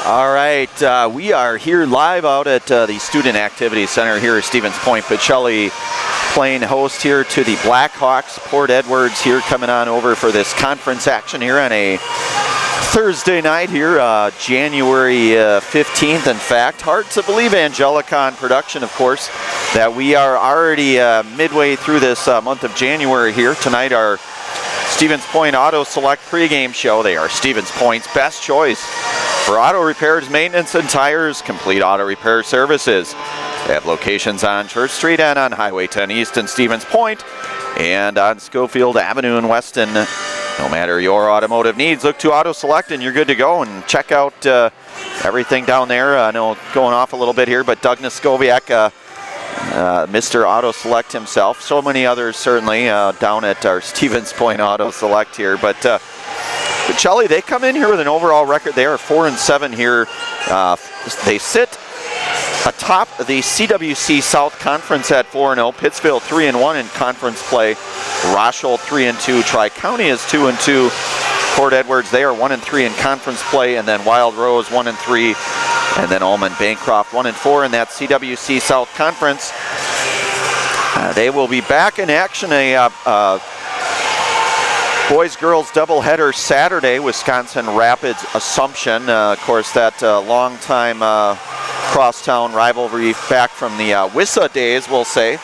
All right, we are here live out at the Student Activity Center here at Stevens Point. Pacelli playing host here to the Blackhawks. Port Edwards here coming on over for this conference action here on a Thursday night here, January 15th. In fact, hard to believe, Angelicon production, of course, that we are already midway through this month of January here. Tonight, our Stevens Point Auto Select pregame show. They are Stevens Point's best choice for auto repairs, maintenance, and tires. Complete auto repair services. They have locations on Church Street and on Highway 10 East in Stevens Point and on Schofield Avenue in Weston. No matter your automotive needs, look to Auto Select and you're good to go. And check out everything down there. I know going off a little bit here, but Doug Niskoviak, Mr. Auto Select himself. So many others certainly down at our Stevens Point Auto Select here. But Pacelli, they come in here with an overall record. They are 4-7 here. They sit atop the CWC South Conference at 4-0. Pittsfield 3-1 in conference play. Rochelle 3-2. Tri-County is 2-2. Port Edwards, they are 1-3 in conference play, and then Wild Rose 1-3, and then Ullman Bancroft 1-4 in that CWC South Conference. They will be back in action. Boys-girls doubleheader Saturday, Wisconsin Rapids Assumption. Of course, that long-time crosstown rivalry back from the WISA days, we'll say.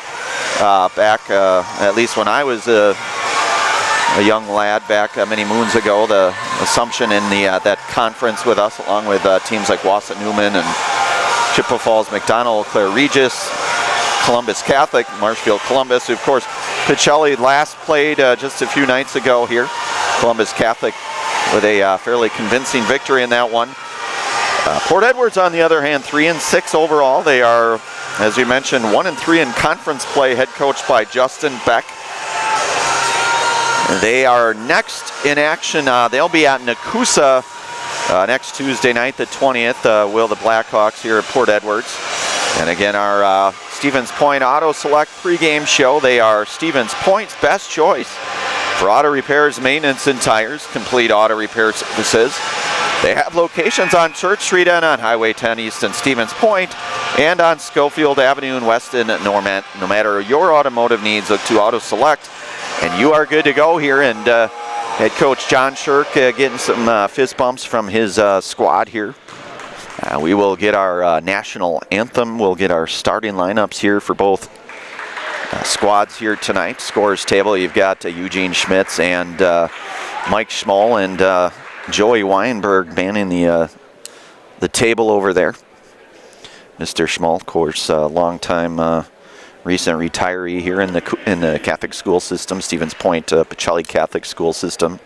Back, at least when I was a young lad back many moons ago, the Assumption in that conference with us, along with teams like Wausau Newman and Chippewa Falls McDonald, Clare Regis, Columbus Catholic, Marshfield Columbus. Of course, Pacelli last played just a few nights ago here. Columbus Catholic with a fairly convincing victory in that one. Port Edwards, on the other hand, 3-6 overall. They are, as we mentioned, 1-3 in conference play, head coached by Justin Beck. They are next in action. They'll be at Nakusa next Tuesday night, the 20th. Will the Blackhawks here at Port Edwards. And again, our Stevens Point Auto Select pregame show. They are Stevens Point's best choice for auto repairs, maintenance, and tires. Complete auto repair services. They have locations on Church Street and on Highway 10 East in Stevens Point and on Schofield Avenue in Weston. No matter your automotive needs, look to Auto Select and you are good to go here. And head coach John Shirk getting some fist bumps from his squad here. We will get our national anthem. We'll get our starting lineups here for both squads here tonight. Scores table, you've got Eugene Schmitz and Mike Schmoll and Joey Weinberg manning the table over there. Mr. Schmoll, of course, longtime recent retiree here in the Catholic school system, Stevens Point Pacelli Catholic school system.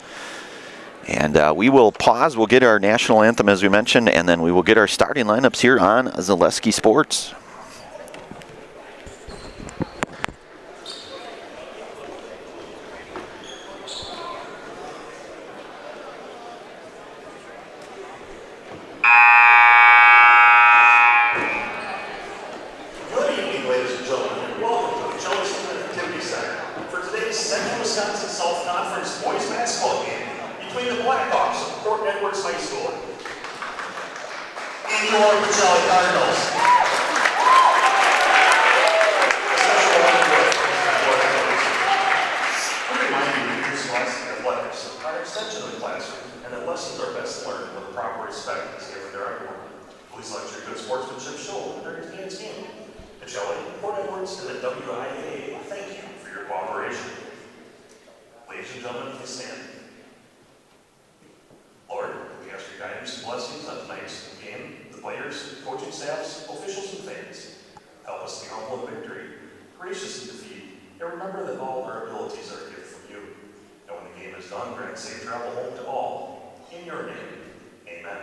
And we will pause. We'll get our national anthem, as we mentioned, and then we will get our starting lineups here on Zaleski Sports. Good evening, ladies and gentlemen, and welcome to the Pacelli Student Activity Center for today's Central Wisconsin South Conference boys basketball game between the Blackhawks of Port Edwards High School and your Pacelli Cardinals. We remind you that your Scholastic athletics are an extension of the classroom and that lessons are best learned with proper respect is given to everyone. Please let your good sportsmanship show during today's game. Pacelli, Port Edwards, and the WIAA, thank you for your cooperation. Ladies and gentlemen, please stand. Lord, we ask your guidance and blessings on tonight's game, the players, coaching staffs, officials, and fans. Help us be humble in victory, gracious in defeat, and remember that all our abilities are a gift from you. And when the game is done, grant safe travel home to all. In your name, amen.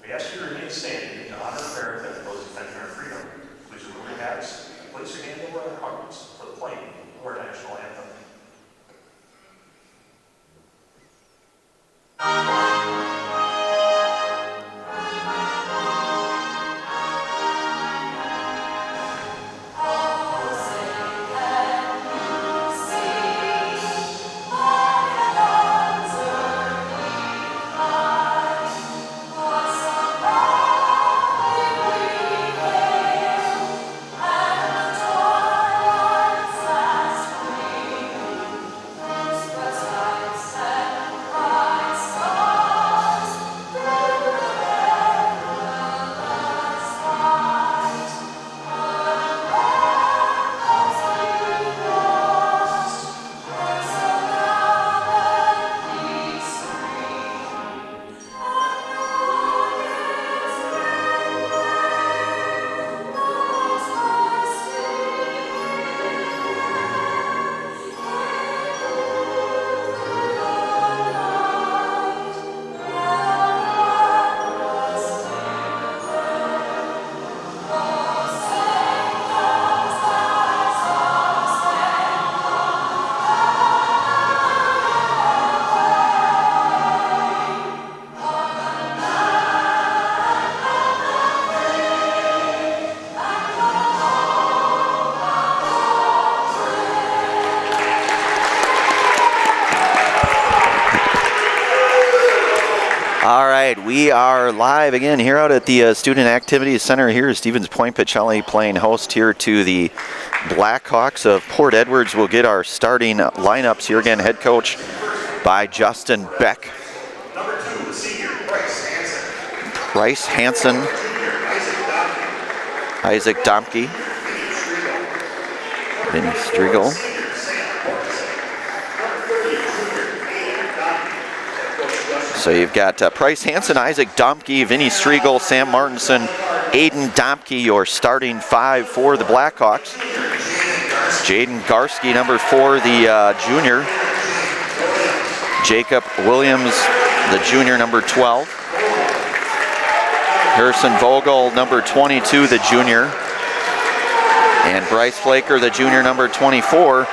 We ask you to remain standing to honor and benefit those defending our freedom. Please remove your hats and place your hand over our hearts for the playing of our national anthem. All right, we are live again here out at the Student Activities Center here. Stevens Point. Pacelli playing host here to the Blackhawks of Port Edwards. We'll get our starting lineups here again. Head coach by Justin Beck. Number 2, the senior, Bryce Hansen. Bryce Hansen. Isaac Domke. Vinny Striegel. So you've got Bryce Hansen, Isaac Domke, Vinny Striegel, Sam Martinson, Aiden Domke, your starting 5 for the Blackhawks. Jaden Garski, number 4, the junior. Jacob Williams, the junior, number 12. Harrison Vogel, number 22, the junior. And Bryce Flaker, the junior, number 24.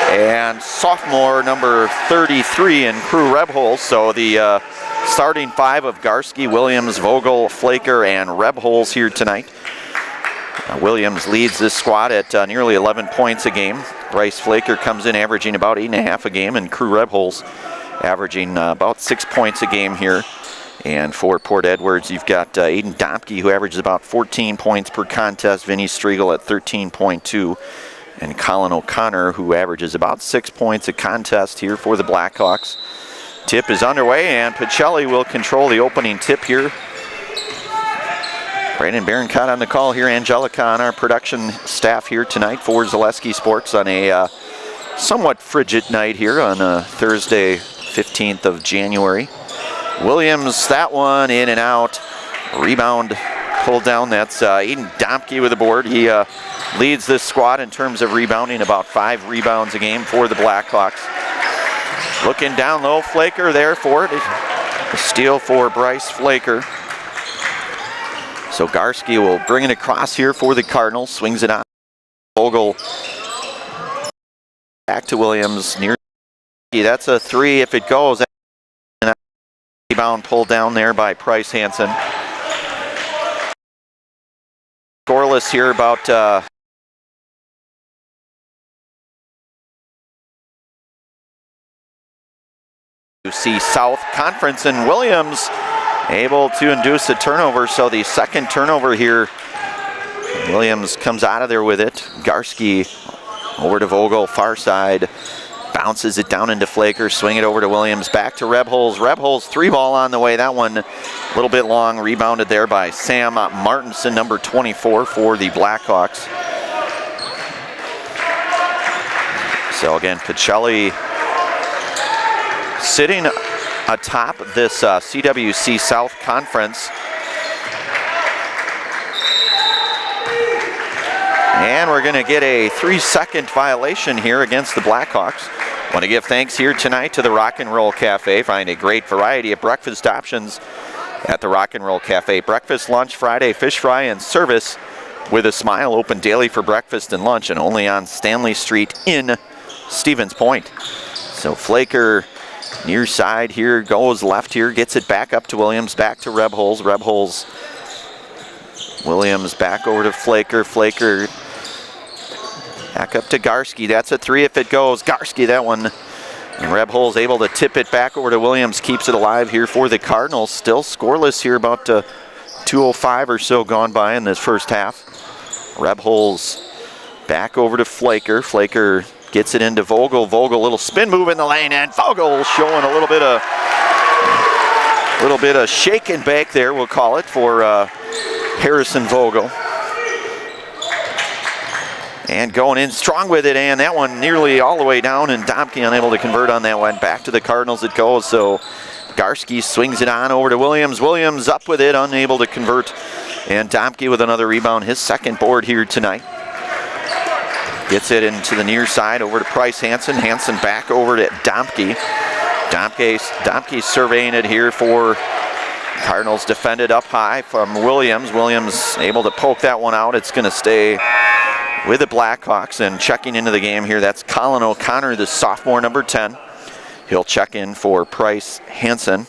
And sophomore, number 33 in Crew Rebholes. So the starting 5 of Garski, Williams, Vogel, Flaker, and Rebholes here tonight. Williams leads this squad at nearly 11 points a game. Bryce Flaker comes in averaging about 8.5 a game, and Crew Rebholes averaging about 6 points a game here. And for Port Edwards, you've got Aiden Domke, who averages about 14 points per contest, Vinny Striegel at 13.2, and Colin O'Connor, who averages about 6 points a contest here for the Blackhawks. Tip is underway, and Pacelli will control the opening tip here. Brandon Barincott on the call here, Angelica on our production staff here tonight for Zaleski Sports on a somewhat frigid night here on Thursday, 15th of January. Williams, that one in and out. Rebound pulled down. That's Aiden Domke with the board. He leads this squad in terms of rebounding, about 5 rebounds a game for the Blackhawks. Looking down low, Flaker there for it. A steal for Bryce Flaker. So Garski will bring it across here for the Cardinals. Swings it on. Vogel back to Williams. Near. That's a 3 if it goes. Rebound pulled down there by Bryce Hansen. Scoreless here about UC South Conference, and Williams able to induce a turnover. So the second turnover here. Williams comes out of there with it. Garski over to Vogel, far side. Bounces it down into Flaker, swing it over to Williams, back to Rebholes. Rebholes 3-ball on the way. That one a little bit long, rebounded there by Sam Martinson, number 24 for the Blackhawks. So again, Pacelli sitting atop this CWC South Conference. And we're going to get a 3-second violation here against the Blackhawks. Want to give thanks here tonight to the Rock and Roll Cafe. Find a great variety of breakfast options at the Rock and Roll Cafe. Breakfast, lunch, Friday, fish fry, and service with a smile. Open daily for breakfast and lunch, and only on Stanley Street in Stevens Point. So Flaker near side here, goes left here, gets it back up to Williams, back to Rebholes. Rebholes, Williams back over to Flaker. Flaker back up to Garski. That's a 3 if it goes. Garski, that one. And Rebholes able to tip it back over to Williams. Keeps it alive here for the Cardinals. Still scoreless here, about 2:05 or so gone by in this first half. Rebholes back over to Flaker. Flaker gets it into Vogel. Vogel, little spin move in the lane, and Vogel showing a little bit of shake and bake there, we'll call it, for Harrison Vogel. And going in strong with it, and that one nearly all the way down, and Domke unable to convert on that one. Back to the Cardinals it goes, so Garski swings it on over to Williams. Williams up with it, unable to convert, and Domke with another rebound, his second board here tonight. Gets it into the near side over to Bryce Hansen. Hansen back over to Domke. Domke surveying it here for Cardinals, defended up high from Williams. Williams able to poke that one out. It's going to stay with the Blackhawks, and checking into the game here, that's Colin O'Connor, the sophomore, number 10. He'll check in for Bryce Hansen.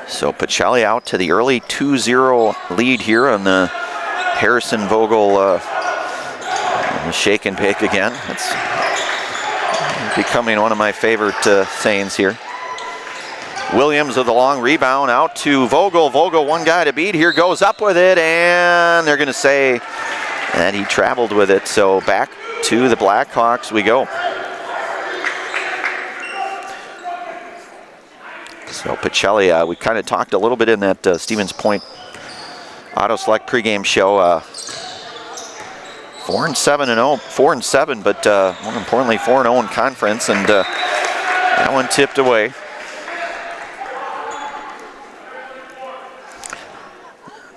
So Pacelli out to the early 2-0 lead here on the Harrison Vogel shake and bake again. It's becoming one of my favorite sayings here. Williams with a long rebound out to Vogel. Vogel, one guy to beat. Here goes up with it, and they're going to say that he traveled with it. So back to the Blackhawks we go. So Pacelli, we kind of talked a little bit in that Stevens Point Auto Select pregame show. 4-7, 4-7, but more importantly 4-0 in conference, and that one tipped away.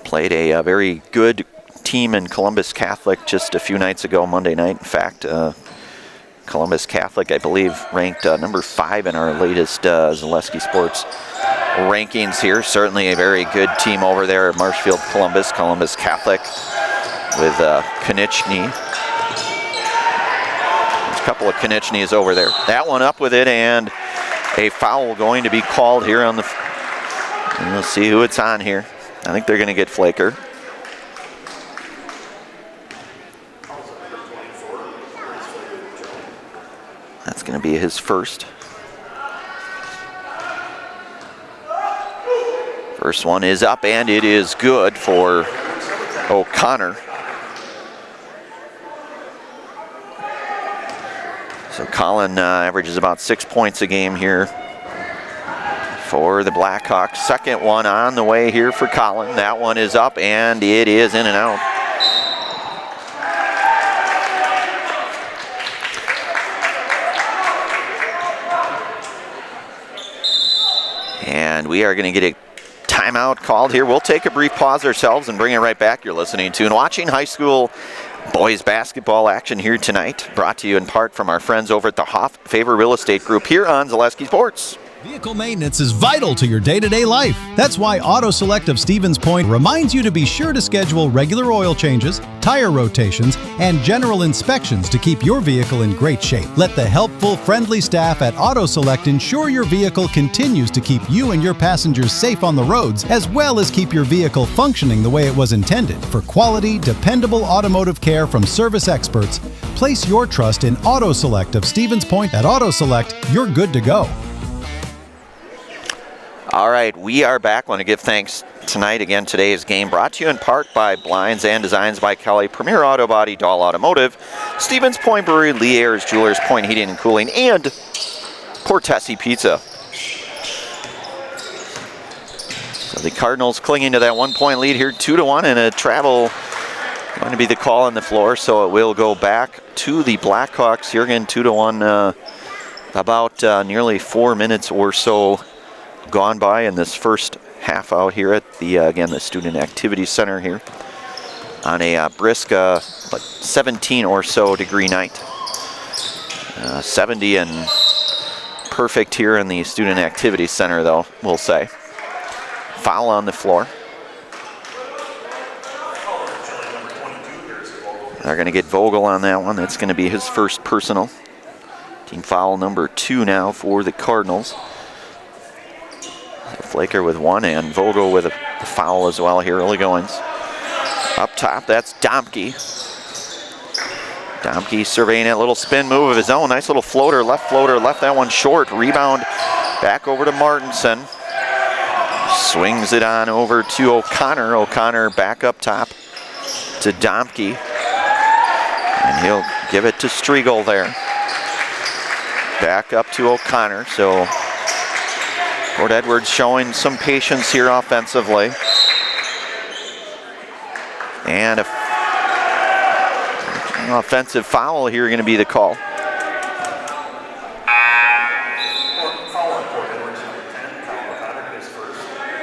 Played a very good team in Columbus Catholic just a few nights ago, Monday night. In fact, Columbus Catholic, I believe, ranked number 5 in our latest Zaleski Sports rankings here. Certainly a very good team over there at Marshfield Columbus. Columbus Catholic with Konieczny. There's a couple of Koniecznys over there. That one up with it, and a foul going to be called here on the... And we'll see who it's on here. I think they're going to get Flaker. That's going to be his first. First one is up, and it is good for O'Connor. So Colin averages about 6 points a game here for the Blackhawks. Second one on the way here for Colin. That one is up, and it is in and out. And we are going to get a timeout called here. We'll take a brief pause ourselves and bring it right back. You're listening to and watching high school boys basketball action here tonight, brought to you in part from our friends over at the Hoff Favor Real Estate Group here on Zaleski Sports. Vehicle maintenance is vital to your day-to-day life. That's why Auto Select of Stevens Point reminds you to be sure to schedule regular oil changes, tire rotations, and general inspections to keep your vehicle in great shape. Let the helpful, friendly staff at Auto Select ensure your vehicle continues to keep you and your passengers safe on the roads, as well as keep your vehicle functioning the way it was intended. For quality, dependable automotive care from service experts, place your trust in Auto Select of Stevens Point. At Auto Select, you're good to go. All right, we are back. Want to give thanks tonight. Again, today's game brought to you in part by Blinds and Designs by Kelly, Premier Auto Body, Dahl Automotive, Stevens Point Brewery, Lee Ayers Jewelers, Point Heating and Cooling, and Portesi Pizza. So the Cardinals clinging to that 1-point lead here, 2-1, and a travel going to be the call on the floor. So it will go back to the Blackhawks here again, 2-1. About nearly 4 minutes or so gone by in this first half out here at the again, the Student Activity Center here on a brisk like 17 or so degree night. 70 and perfect here in the Student Activity Center, though, we'll say. Foul on the floor. They're going to get Vogel on that one. That's going to be his first personal. Team foul number 2 now for the Cardinals. Flaker with one, and Vogel with a foul as well here, early goings. Up top, that's Domke. Domke surveying that little spin move of his own. Nice little floater, left that one short. Rebound back over to Martinson. Swings it on over to O'Connor. O'Connor back up top to Domke. And he'll give it to Striegel there. Back up to O'Connor, so Port Edwards showing some patience here offensively. And an offensive foul here going to be the call.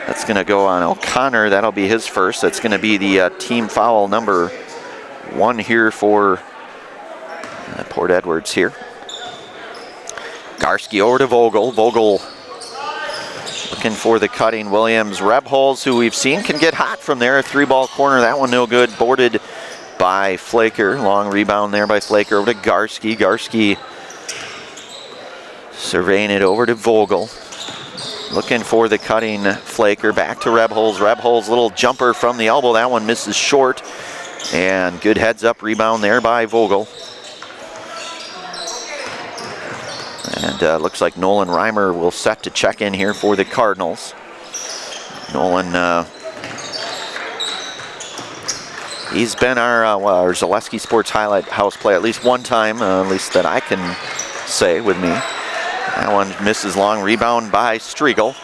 That's going to go on O'Connor. That'll be his first. That's going to be the team foul number 1 here for Port Edwards here. Garski over to Vogel. Vogel looking for the cutting. Williams. Rebholz, who we've seen can get hot from there. 3-ball corner. That one no good. Boarded by Flaker. Long rebound there by Flaker over to Garski. Garski surveying it over to Vogel. Looking for the cutting Flaker. Back to Rebholz. Rebholz, little jumper from the elbow. That one misses short. And good heads up rebound there by Vogel. And looks like Nolan Reimer will set to check in here for the Cardinals. Nolan, he's been our Zaleski Sports Highlight House play at least one time, at least that I can say with me. That one misses long, rebound by Striegel.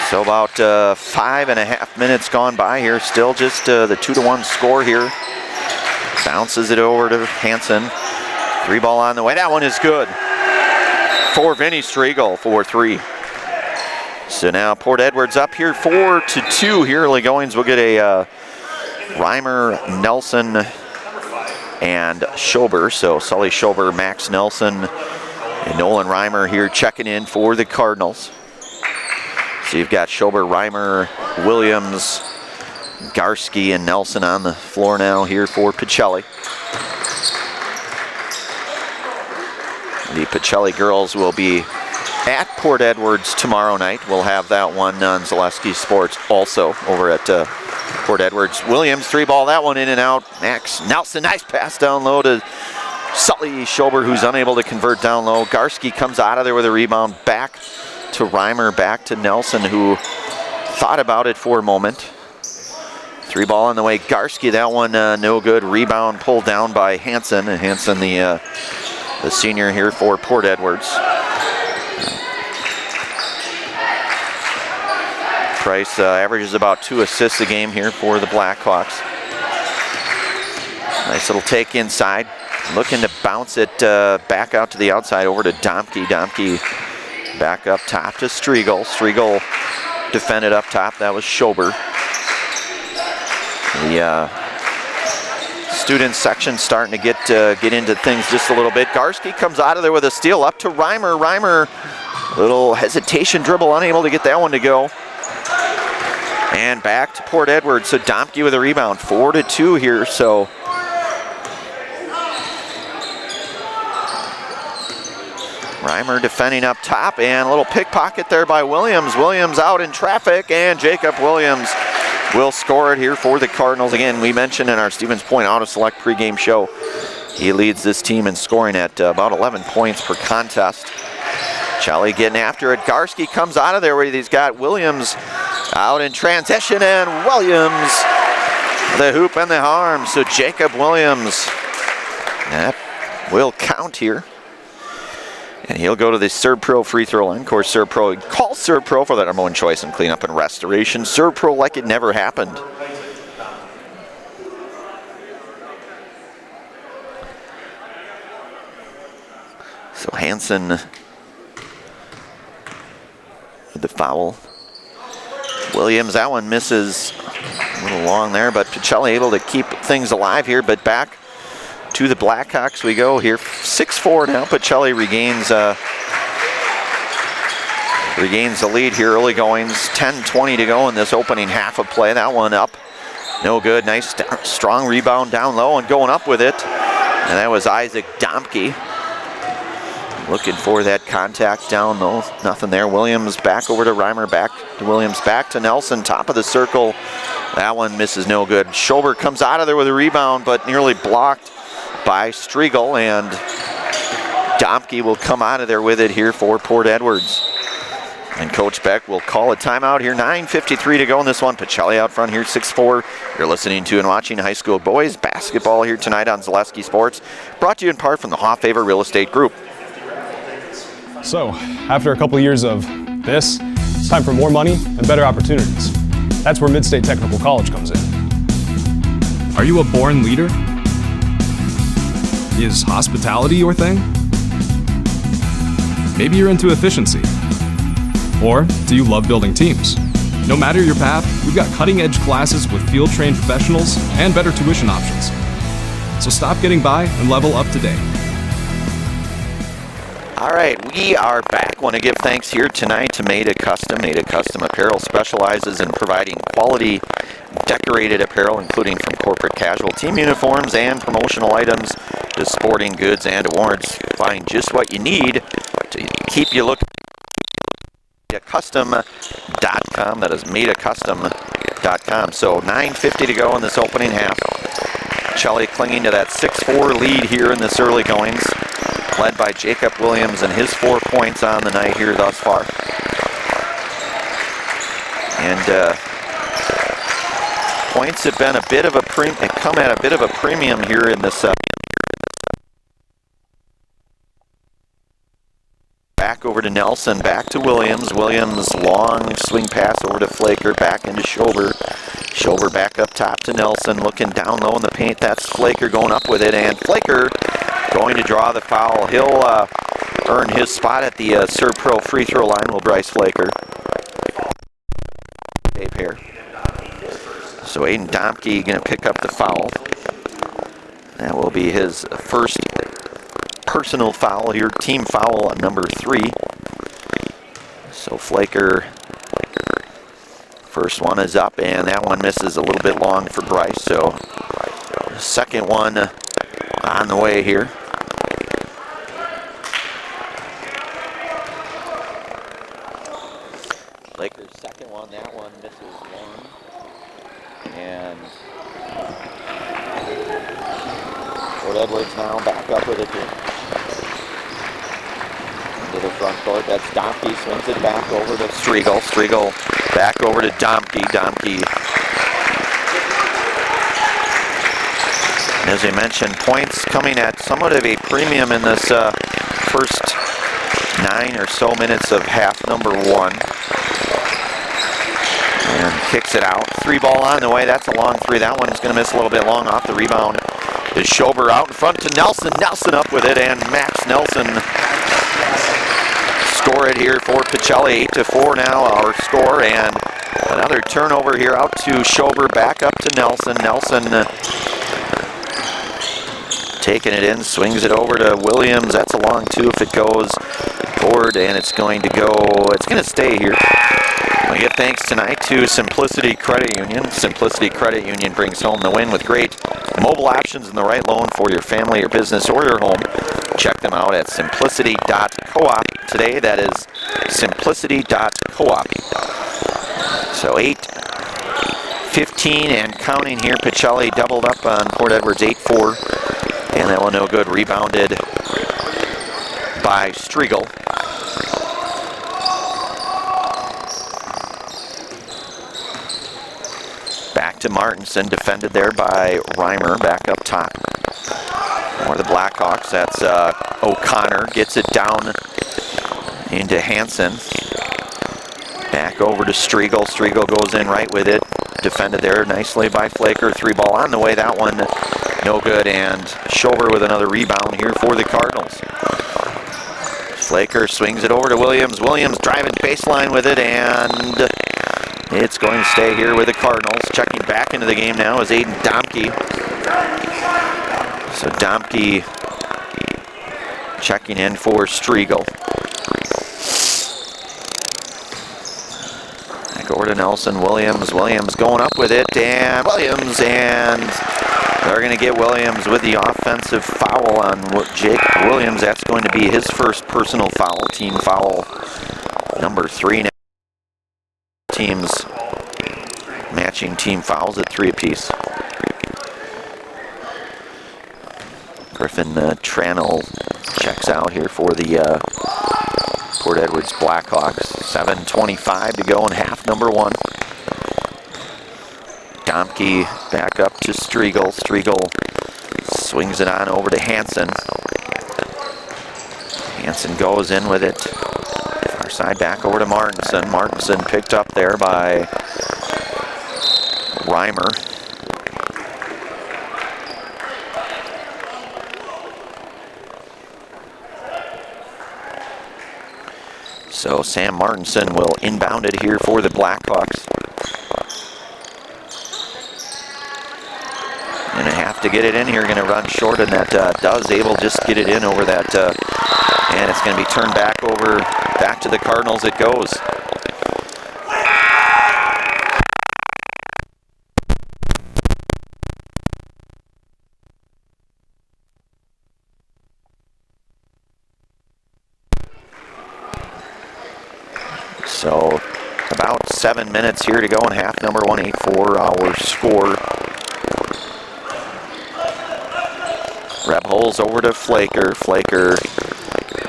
So about 5.5 minutes gone by here, still just the 2-1 score here. Bounces it over to Hansen. 3 ball on the way, that one is good. For Vinny Striegel, 4-3. So now Port Edwards up here 4-2 here. Early goings, we'll get a Reimer, Nelson, and Schober. So Sully Schober, Max Nelson, and Nolan Reimer here checking in for the Cardinals. So you've got Schober, Reimer, Williams, Garski, and Nelson on the floor now here for Pacelli. The Pacelli girls will be at Port Edwards tomorrow night. We'll have that one on Zaleski Sports also over at Port Edwards. Williams, 3 ball, that one in and out. Max Nelson, nice pass down low to Sully Schober, who's unable to convert down low. Garski comes out of there with a rebound, back to Reimer, back to Nelson, who thought about it for a moment. 3 ball on the way. Garski, that one no good. Rebound pulled down by Hansen. And Hansen, the senior here for Port Edwards. Price averages about 2 assists a game here for the Blackhawks. Nice little take inside. Looking to bounce it back out to the outside over to Domke. Domke back up top to Striegel. Striegel defended up top. That was Schober. The student section starting to get into things just a little bit. Garski comes out of there with a steal up to Reimer. Reimer, little hesitation dribble, unable to get that one to go. And back to Port Edwards. So Domke with a rebound, 4-2 here. So Reimer defending up top, and a little pickpocket there by Williams. Williams out in traffic, and Jacob Williams will score it here for the Cardinals. Again, we mentioned in our Stevens Point Auto Select pregame show, he leads this team in scoring at about 11 points per contest. Chelly getting after it. Garski comes out of there where he's got Williams out in transition, and Williams, the hoop and the arm. So Jacob Williams, that will count here. And he'll go to the ServPro free throw line. Of course, ServPro, call ServPro for that number 1 choice in cleanup and restoration. ServPro like it never happened. So Hansen with the foul. Williams, that one misses a little long there, but Pacelli able to keep things alive here, but back to the Blackhawks we go here. 6-4 now. Pacelli regains the lead here. Early goings, 10:20 to go in this opening half of play. That one up, no good. Nice strong rebound down low and going up with it. And that was Isaac Domke. Looking for that contact down low. Nothing there. Williams back over to Reimer, back to Williams, back to Nelson, top of the circle. That one misses, no good. Schober comes out of there with a rebound, but nearly blocked by Striegel, and Domke will come out of there with it here for Port Edwards. And Coach Beck will call a timeout here. 9:53 to go in this one. Pacelli out front here, 6-4. You're listening to and watching high school boys basketball here tonight on Zaleski Sports. Brought to you in part from the Hoffavor Real Estate Group. So, after a couple years of this, it's time for more money and better opportunities. That's where Mid-State Technical College comes in. Are you a born leader? Is hospitality your thing? Maybe you're into efficiency. Or do you love building teams? No matter your path, we've got cutting-edge classes with field-trained professionals and better tuition options. So stop getting by and level up today. All right, we are back. Want to give thanks here tonight to Made a Custom. Made a Custom Apparel specializes in providing quality decorated apparel, including from corporate casual team uniforms and promotional items to sporting goods and awards. Find just what you need to keep you looking. MadeACustom.com. That is MadeACustom.com. So 9:50 to go in this opening half. Pacelli clinging to that 6-4 lead here in this early goings. led by Jacob Williams and his 4 points on the night here thus far. And points have been come at a bit of a premium here in this. Back over to Nelson, back to Williams. Williams, long swing pass over to Flaker, back into Schober. Schober back up top to Nelson, looking down low in the paint. That's Flaker going up with it, and Flaker going to draw the foul. He'll earn his spot at the Serb Pro free throw line, will Bryce Flaker. A pair. So Aiden Domke going to pick up the foul. That will be his first personal foul here, team foul on number 3. So Flaker, first one is up, and that one misses a little bit long for Bryce. So second one on the way here. Flaker's second one, that one misses long. And Port Edwards now back up with it here. Into the front court, that's Domke, swings it back over to Striegel. Striegel back over to Domke. Domke, as I mentioned, points coming at somewhat of a premium in this first 9 or so minutes of half number 1. And kicks it out. 3 ball on the way. That's a long 3. That one's going to miss a little bit long off the rebound. Is Schober out in front to Nelson. Nelson up with it, and Max Nelson score it here for Pacelli. 8-4 now our score, and another turnover here out to Schober. Back up to Nelson. Nelson taking it in, swings it over to Williams. That's a long 2 if it goes forward, and it's going to stay here. We give thanks tonight to Simplicity Credit Union. Simplicity Credit Union brings home the win with great mobile options and the right loan for your family, your business, or your home. Check them out at simplicity.coop today. That is simplicity.coop. So 8-15 and counting here. Pacelli doubled up on Port Edwards, 8-4. And that one no good. Rebounded by Striegel. Back to Martinson, defended there by Reimer, back up top. For the Blackhawks, that's O'Connor, gets it down into Hansen. Back over to Striegel. Striegel goes in right with it. Defended there nicely by Flaker. 3 ball on the way, that one no good, and Schober with another rebound here for the Cardinals. Flaker swings it over to Williams. Williams driving baseline with it, and it's going to stay here with the Cardinals. Checking back into the game now is Aiden Domke. So Domke checking in for Striegel. Back over to Nelson. Williams going up with it, and they're going to get Williams with the offensive foul on Jake Williams. That's going to be his first personal foul, team foul number 3 now. Teams matching team fouls at 3 apiece. Griffin Tranel checks out here for the Port Edwards Blackhawks. 7:25 to go in half number 1. Domke back up to Striegel. Striegel swings it on over to Hansen. Hansen goes in with it. Far side back over to Martinson. Martinson picked up there by Reimer. So Sam Martinson will inbound it here for the Blackhawks. Gonna have to get it in here, gonna run short, and that does able just get it in over that, and it's gonna be turned back to the Cardinals it goes. So about 7 minutes here to go in half number 1, 8-4 our score. Rebholz over to Flaker. Flaker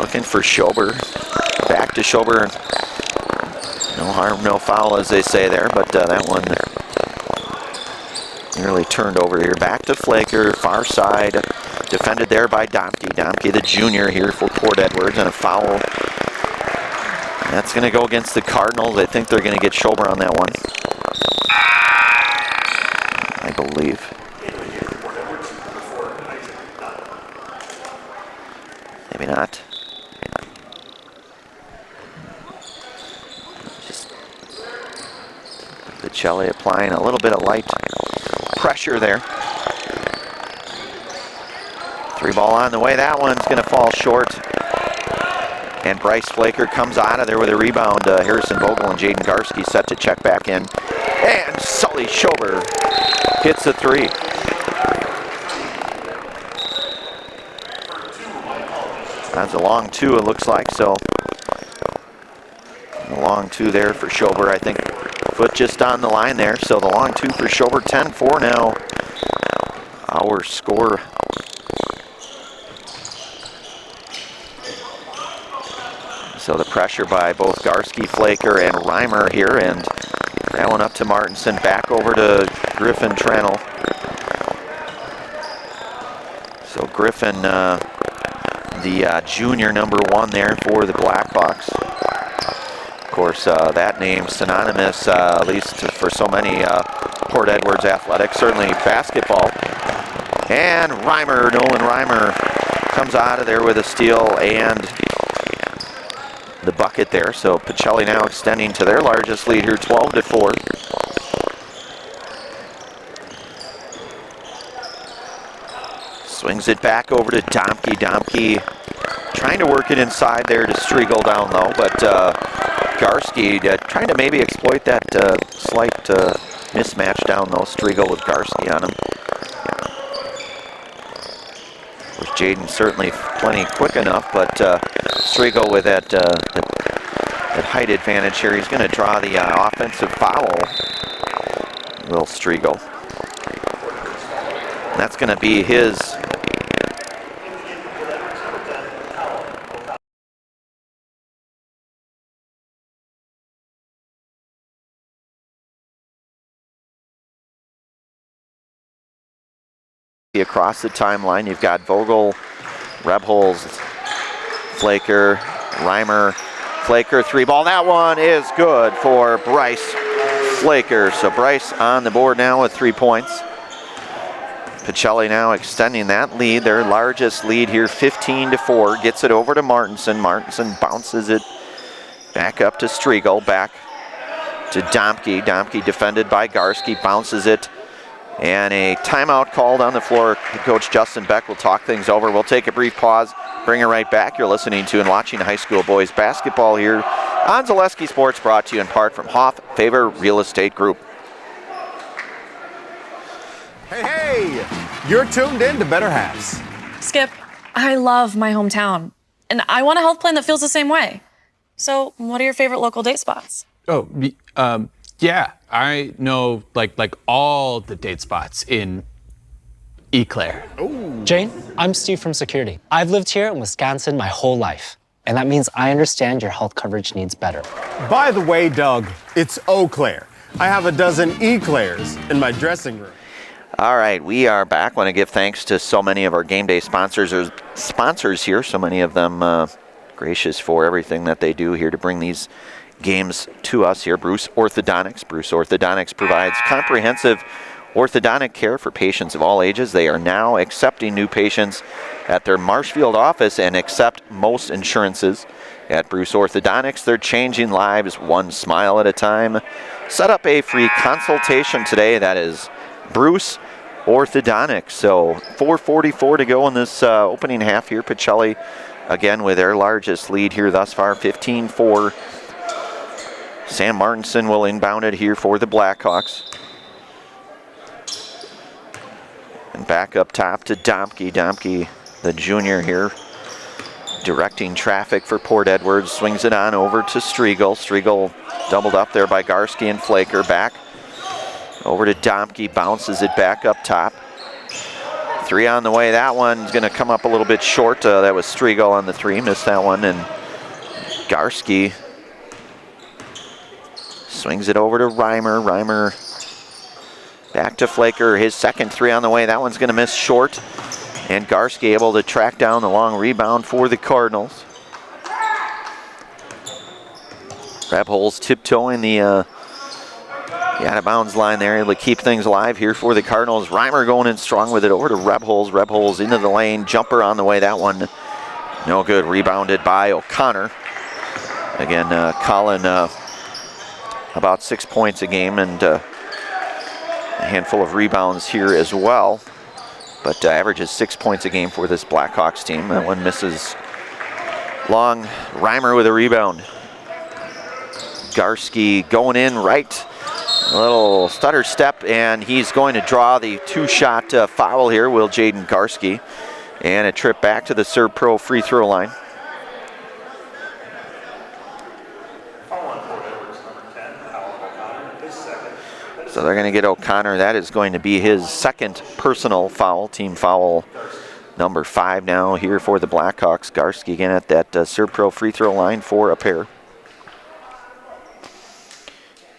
looking for Schober. Back to Schober. No harm, no foul, as they say there, but that one nearly turned over here. Back to Flaker, far side. Defended there by Domke. Domke, the junior here for Port Edwards, and a foul. And that's going to go against the Cardinals. I think they're going to get Schober on that one, I believe. Maybe not. Just Pacelli applying a little bit of light pressure there. 3 ball on the way. That one's going to fall short. And Bryce Flaker comes out of there with a rebound. Harrison Vogel and Jaden Garski set to check back in. And Sully Schober hits the 3. That's a long 2, it looks like. So a long 2 there for Schober. I think foot just on the line there. So the long 2 for Schober. 10-4 now. Our score. So the pressure by both Garski, Flaker, and Reimer here, and that one up to Martinson, back over to Griffin Trennell. So Griffin, the junior number 1 there for the Blackhawks. Of course, that name synonymous, at least for so many Port Edwards athletics, certainly basketball. And Reimer, Nolan Reimer, comes out of there with a steal and the bucket there. So Pacelli now extending to their largest lead here, 12-4. Swings it back over to Domke. Domke trying to work it inside there to Striegel down low, but Garski trying to maybe exploit that slight mismatch down low. Striegel with Garski on him. Of course, Jaden certainly plenty quick enough, but Striegel with that height advantage here. He's going to draw the offensive foul. Will Striegel. And that's going to be his. Across the timeline, you've got Vogel, Rebholz, Flaker, Reimer, Flaker, 3 ball. That one is good for Bryce Flaker. So Bryce on the board now with 3 points. Pacelli now extending that lead, their largest lead here, 15-4. Gets it over to Martinson. Martinson bounces it back up to Striegel, back to Domke. Domke defended by Garski, bounces it. And a timeout called on the floor. Coach Justin Beck will talk things over. We'll take a brief pause, bring it right back. You're listening to and watching high school boys basketball here on Zaleski Sports, brought to you in part from Hoff Favor Real Estate Group. Hey, you're tuned in to Better Halves. Skip, I love my hometown, and I want a health plan that feels the same way. So what are your favorite local date spots? Oh, yeah, I know like all the date spots in Eau Claire. Jane, I'm Steve from security. I've lived here in Wisconsin my whole life, and that means I understand your health coverage needs better. By the way, Doug, it's Eau Claire. I have a dozen Eclairs in my dressing room. All right, we are back. I want to give thanks to so many of our game day sponsors here, so many of them gracious for everything that they do here to bring these games to us here. Bruce Orthodontics. Bruce Orthodontics provides comprehensive orthodontic care for patients of all ages. They are now accepting new patients at their Marshfield office and accept most insurances. At Bruce Orthodontics, they're changing lives one smile at a time. Set up a free consultation today. That is Bruce Orthodontics. So 4:44 to go in this opening half here. Pacelli again with their largest lead here thus far, 15-4. Sam Martinson will inbound it here for the Blackhawks. And back up top to Domke. Domke, the junior here, directing traffic for Port Edwards. Swings it on over to Striegel. Striegel doubled up there by Garski and Flaker. Back over to Domke. Bounces it back up top. Three on the way. That one's going to come up a little bit short. That was Striegel on the three. Missed that one. And Garski swings it over to Reimer. Reimer back to Flaker. His second three on the way. That one's going to miss short. And Garski able to track down the long rebound for the Cardinals. Rebholz tiptoeing the out of bounds line there, able to keep things alive here for the Cardinals. Reimer going in strong with it over to Rebholz. Rebholz into the lane, jumper on the way. That one no good. Rebounded by O'Connor. Again, Colin about 6 points a game and a handful of rebounds here as well. But averages 6 points a game for this Blackhawks team. That one misses long. Reimer with a rebound. Garski going in right. A little stutter step, and he's going to draw the two-shot foul here, will Jaden Garski. And a trip back to the Serb Pro free throw line. So they're going to get O'Connor. That is going to be his second personal foul, team foul number 5 now here for the Blackhawks. Garski again at that Serb Pro free throw line for a pair.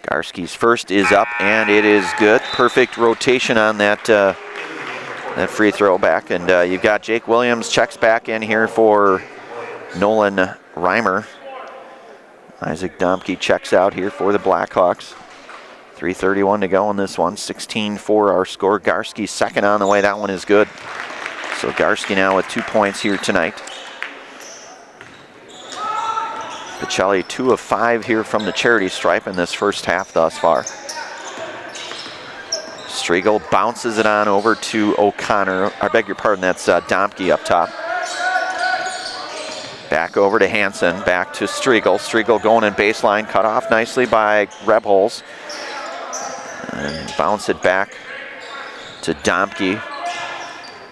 Garski's first is up, and it is good. Perfect rotation on that that free throw back. And you've got Jake Williams checks back in here for Nolan Reimer. Isaac Domke checks out here for the Blackhawks. 3:31 to go in this one. 16-4 our score. Garski second on the way. That one is good. So Garski now with 2 points here tonight. Pacelli 2 of 5 here from the charity stripe in this first half thus far. Striegel bounces it on over to O'Connor. I beg your pardon, that's Domke up top. Back over to Hansen, back to Striegel. Striegel going in baseline, cut off nicely by Rebholz. And bounce it back to Domke.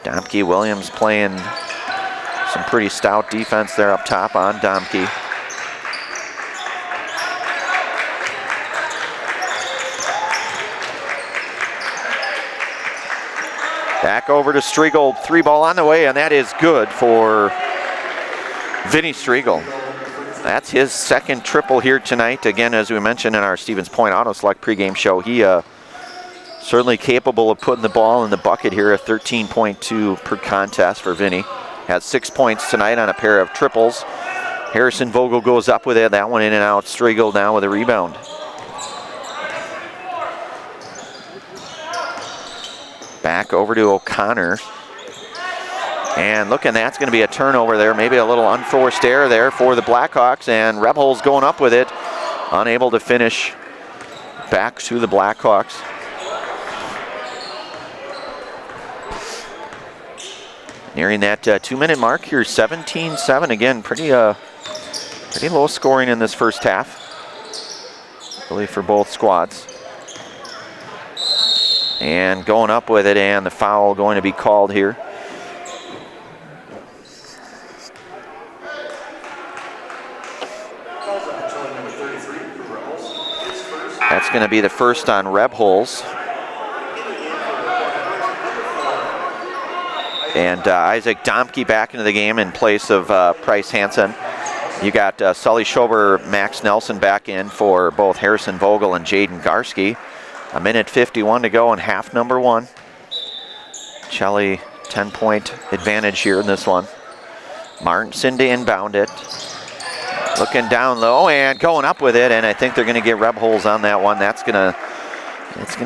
Domke Williams playing some pretty stout defense there up top on Domke. Back over to Striegel, 3 ball on the way, and that is good for Vinny Striegel. That's his second triple here tonight. Again, as we mentioned in our Stevens Point Auto Select pregame show, he certainly capable of putting the ball in the bucket here at 13.2 per contest for Vinny. Has 6 points tonight on a pair of triples. Harrison Vogel goes up with it. That one in and out. Striegel now with a rebound. Back over to O'Connor. And looking, that's going to be a turnover there. Maybe a little unforced error there for the Blackhawks. And Rebholz going up with it. Unable to finish. Back to the Blackhawks. Nearing that 2-minute mark here. 17-7. Again, pretty low scoring in this first half. Really for both squads. And going up with it, and the foul going to be called here. That's going to be the first on Rebholz. And Isaac Domke back into the game in place of Price Hansen. You got Sully Schober, Max Nelson back in for both Harrison Vogel and Jaden Garski. 1:51 to go in half number 1. Pacelli 10-point advantage here in this one. Martinson to inbound it. Looking down low and going up with it, and I think they're going to get Rebholz on that one. It's going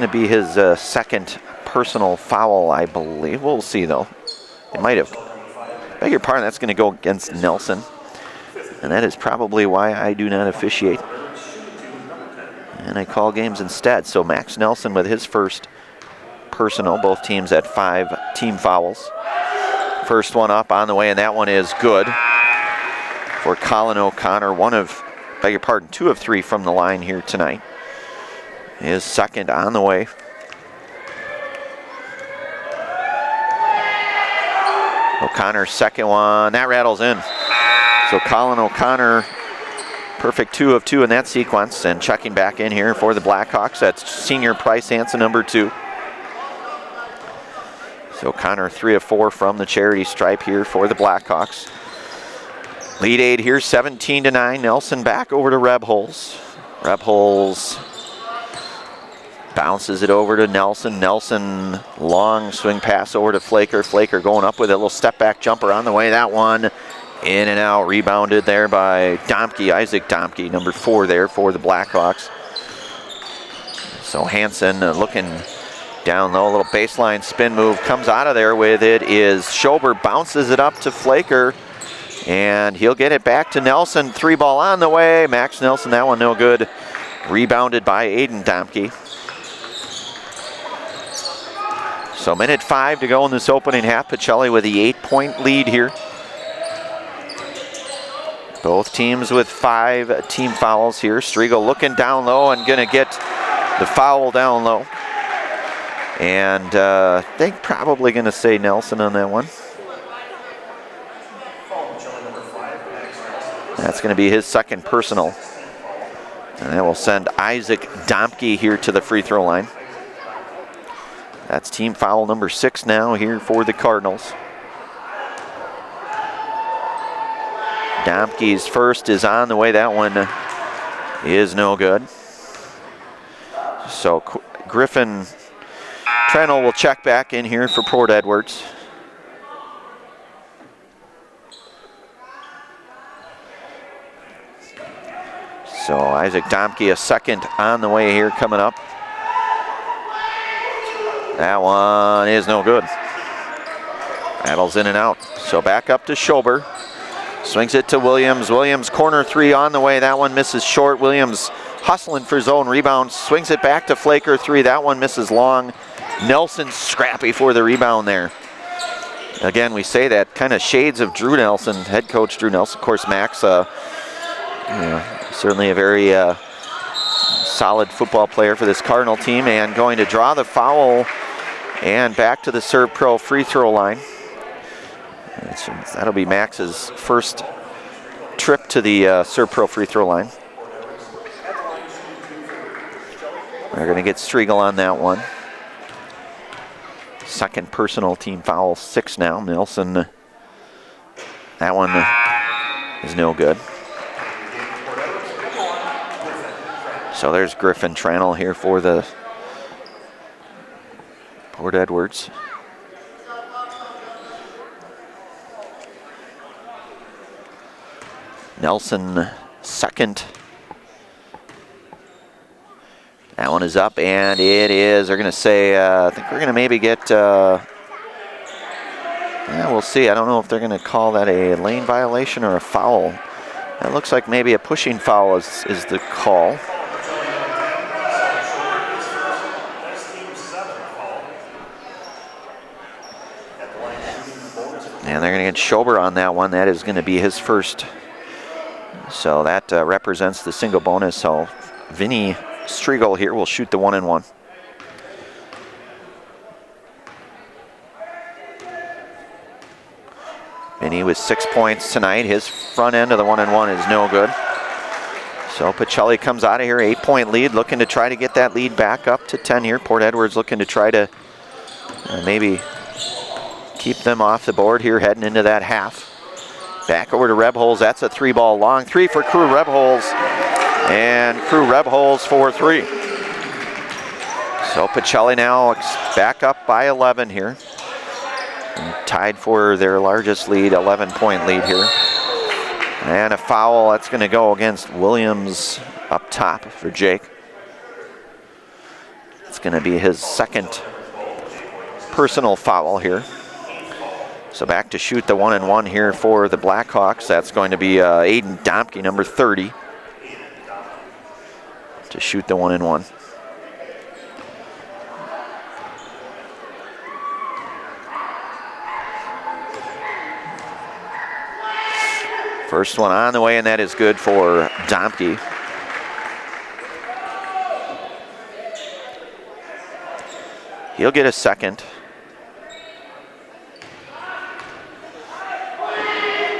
to be his second personal foul, I believe. We'll see though. It might have. Beg your pardon, that's going to go against Nelson, and that is probably why I do not officiate. And I call games instead. So Max Nelson with his first personal. Both teams at 5 team fouls. First one up on the way, and that one is good for Colin O'Connor. 2 of 3 from the line here tonight. His second on the way. O'Connor's second one, that rattles in. So Colin O'Connor, perfect 2 of 2 in that sequence, and checking back in here for the Blackhawks. That's senior Price Hansen, number 2. So Connor 3 of 4 from the charity stripe here for the Blackhawks. Lead 8 here, 17-9. Nelson back over to Rebholz. Rebholz bounces it over to Nelson. Nelson, long swing pass over to Flaker. Flaker going up with a little step back jumper on the way. That one in and out, rebounded there by Domke, Isaac Domke, number 4 there for the Blackhawks. So Hansen looking down low, a little baseline spin move, comes out of there with it is Schober, bounces it up to Flaker, and he'll get it back to Nelson. 3 ball on the way, Max Nelson, that one no good. Rebounded by Aiden Domke. So minute 5 to go in this opening half. Pacelli with the 8-point lead here. Both teams with 5 team fouls here. Striegel looking down low and gonna get the foul down low. And I think probably gonna say Nelson on that one. That's gonna be his second personal. And that will send Isaac Domke here to the free throw line. That's team foul number 6 now here for the Cardinals. Domke's first is on the way. That one is no good. So Griffin Trennell will check back in here for Port Edwards. So Isaac Domke, a second on the way here coming up. That one is no good. Battles in and out. So back up to Schober. Swings it to Williams. Williams corner 3 on the way. That one misses short. Williams hustling for his own rebound. Swings it back to Flaker 3. That one misses long. Nelson scrappy for the rebound there. Again, we say that kind of shades of Drew Nelson, head coach Drew Nelson. Of course, Max, certainly a very solid football player for this Cardinal team, and going to draw the foul and back to the Serve Pro free throw line. That'll be Max's first trip to the Serve Pro free throw line. They're going to get Striegel on that one. Second personal team foul, 6 now. Nelson, that one is no good. So there's Griffin Trennell here for the Port Edwards. Nelson second. That one is up, and it is. They're going to say, I think we're going to maybe get, yeah, we'll see. I don't know if they're going to call that a lane violation or a foul. It looks like maybe a pushing foul is the call. And they're going to get Schober on that one. That is going to be his first. So that represents the single bonus. So Vinny Striegel here will shoot the 1-and-1. Vinny with 6 points tonight. His front end of the 1-and-1 is no good. So Pacelli comes out of here, 8-point lead, looking to try to get that lead back up to 10 here. Port Edwards looking to try to maybe keep them off the board here heading into that half. Back over to Rebholz. That's a 3-ball long. 3 for Crew Rebholz. And Crew Rebholz for 3. So Pacelli now back up by 11 here. And tied for their largest lead, 11-point lead here. And a foul that's going to go against Williams up top for Jake. It's going to be his second personal foul here. So back to shoot the 1-and-1 here for the Blackhawks. That's going to be Aiden Domke, number 30, to shoot the 1-and-1. First one on the way, and that is good for Domke. He'll get a second.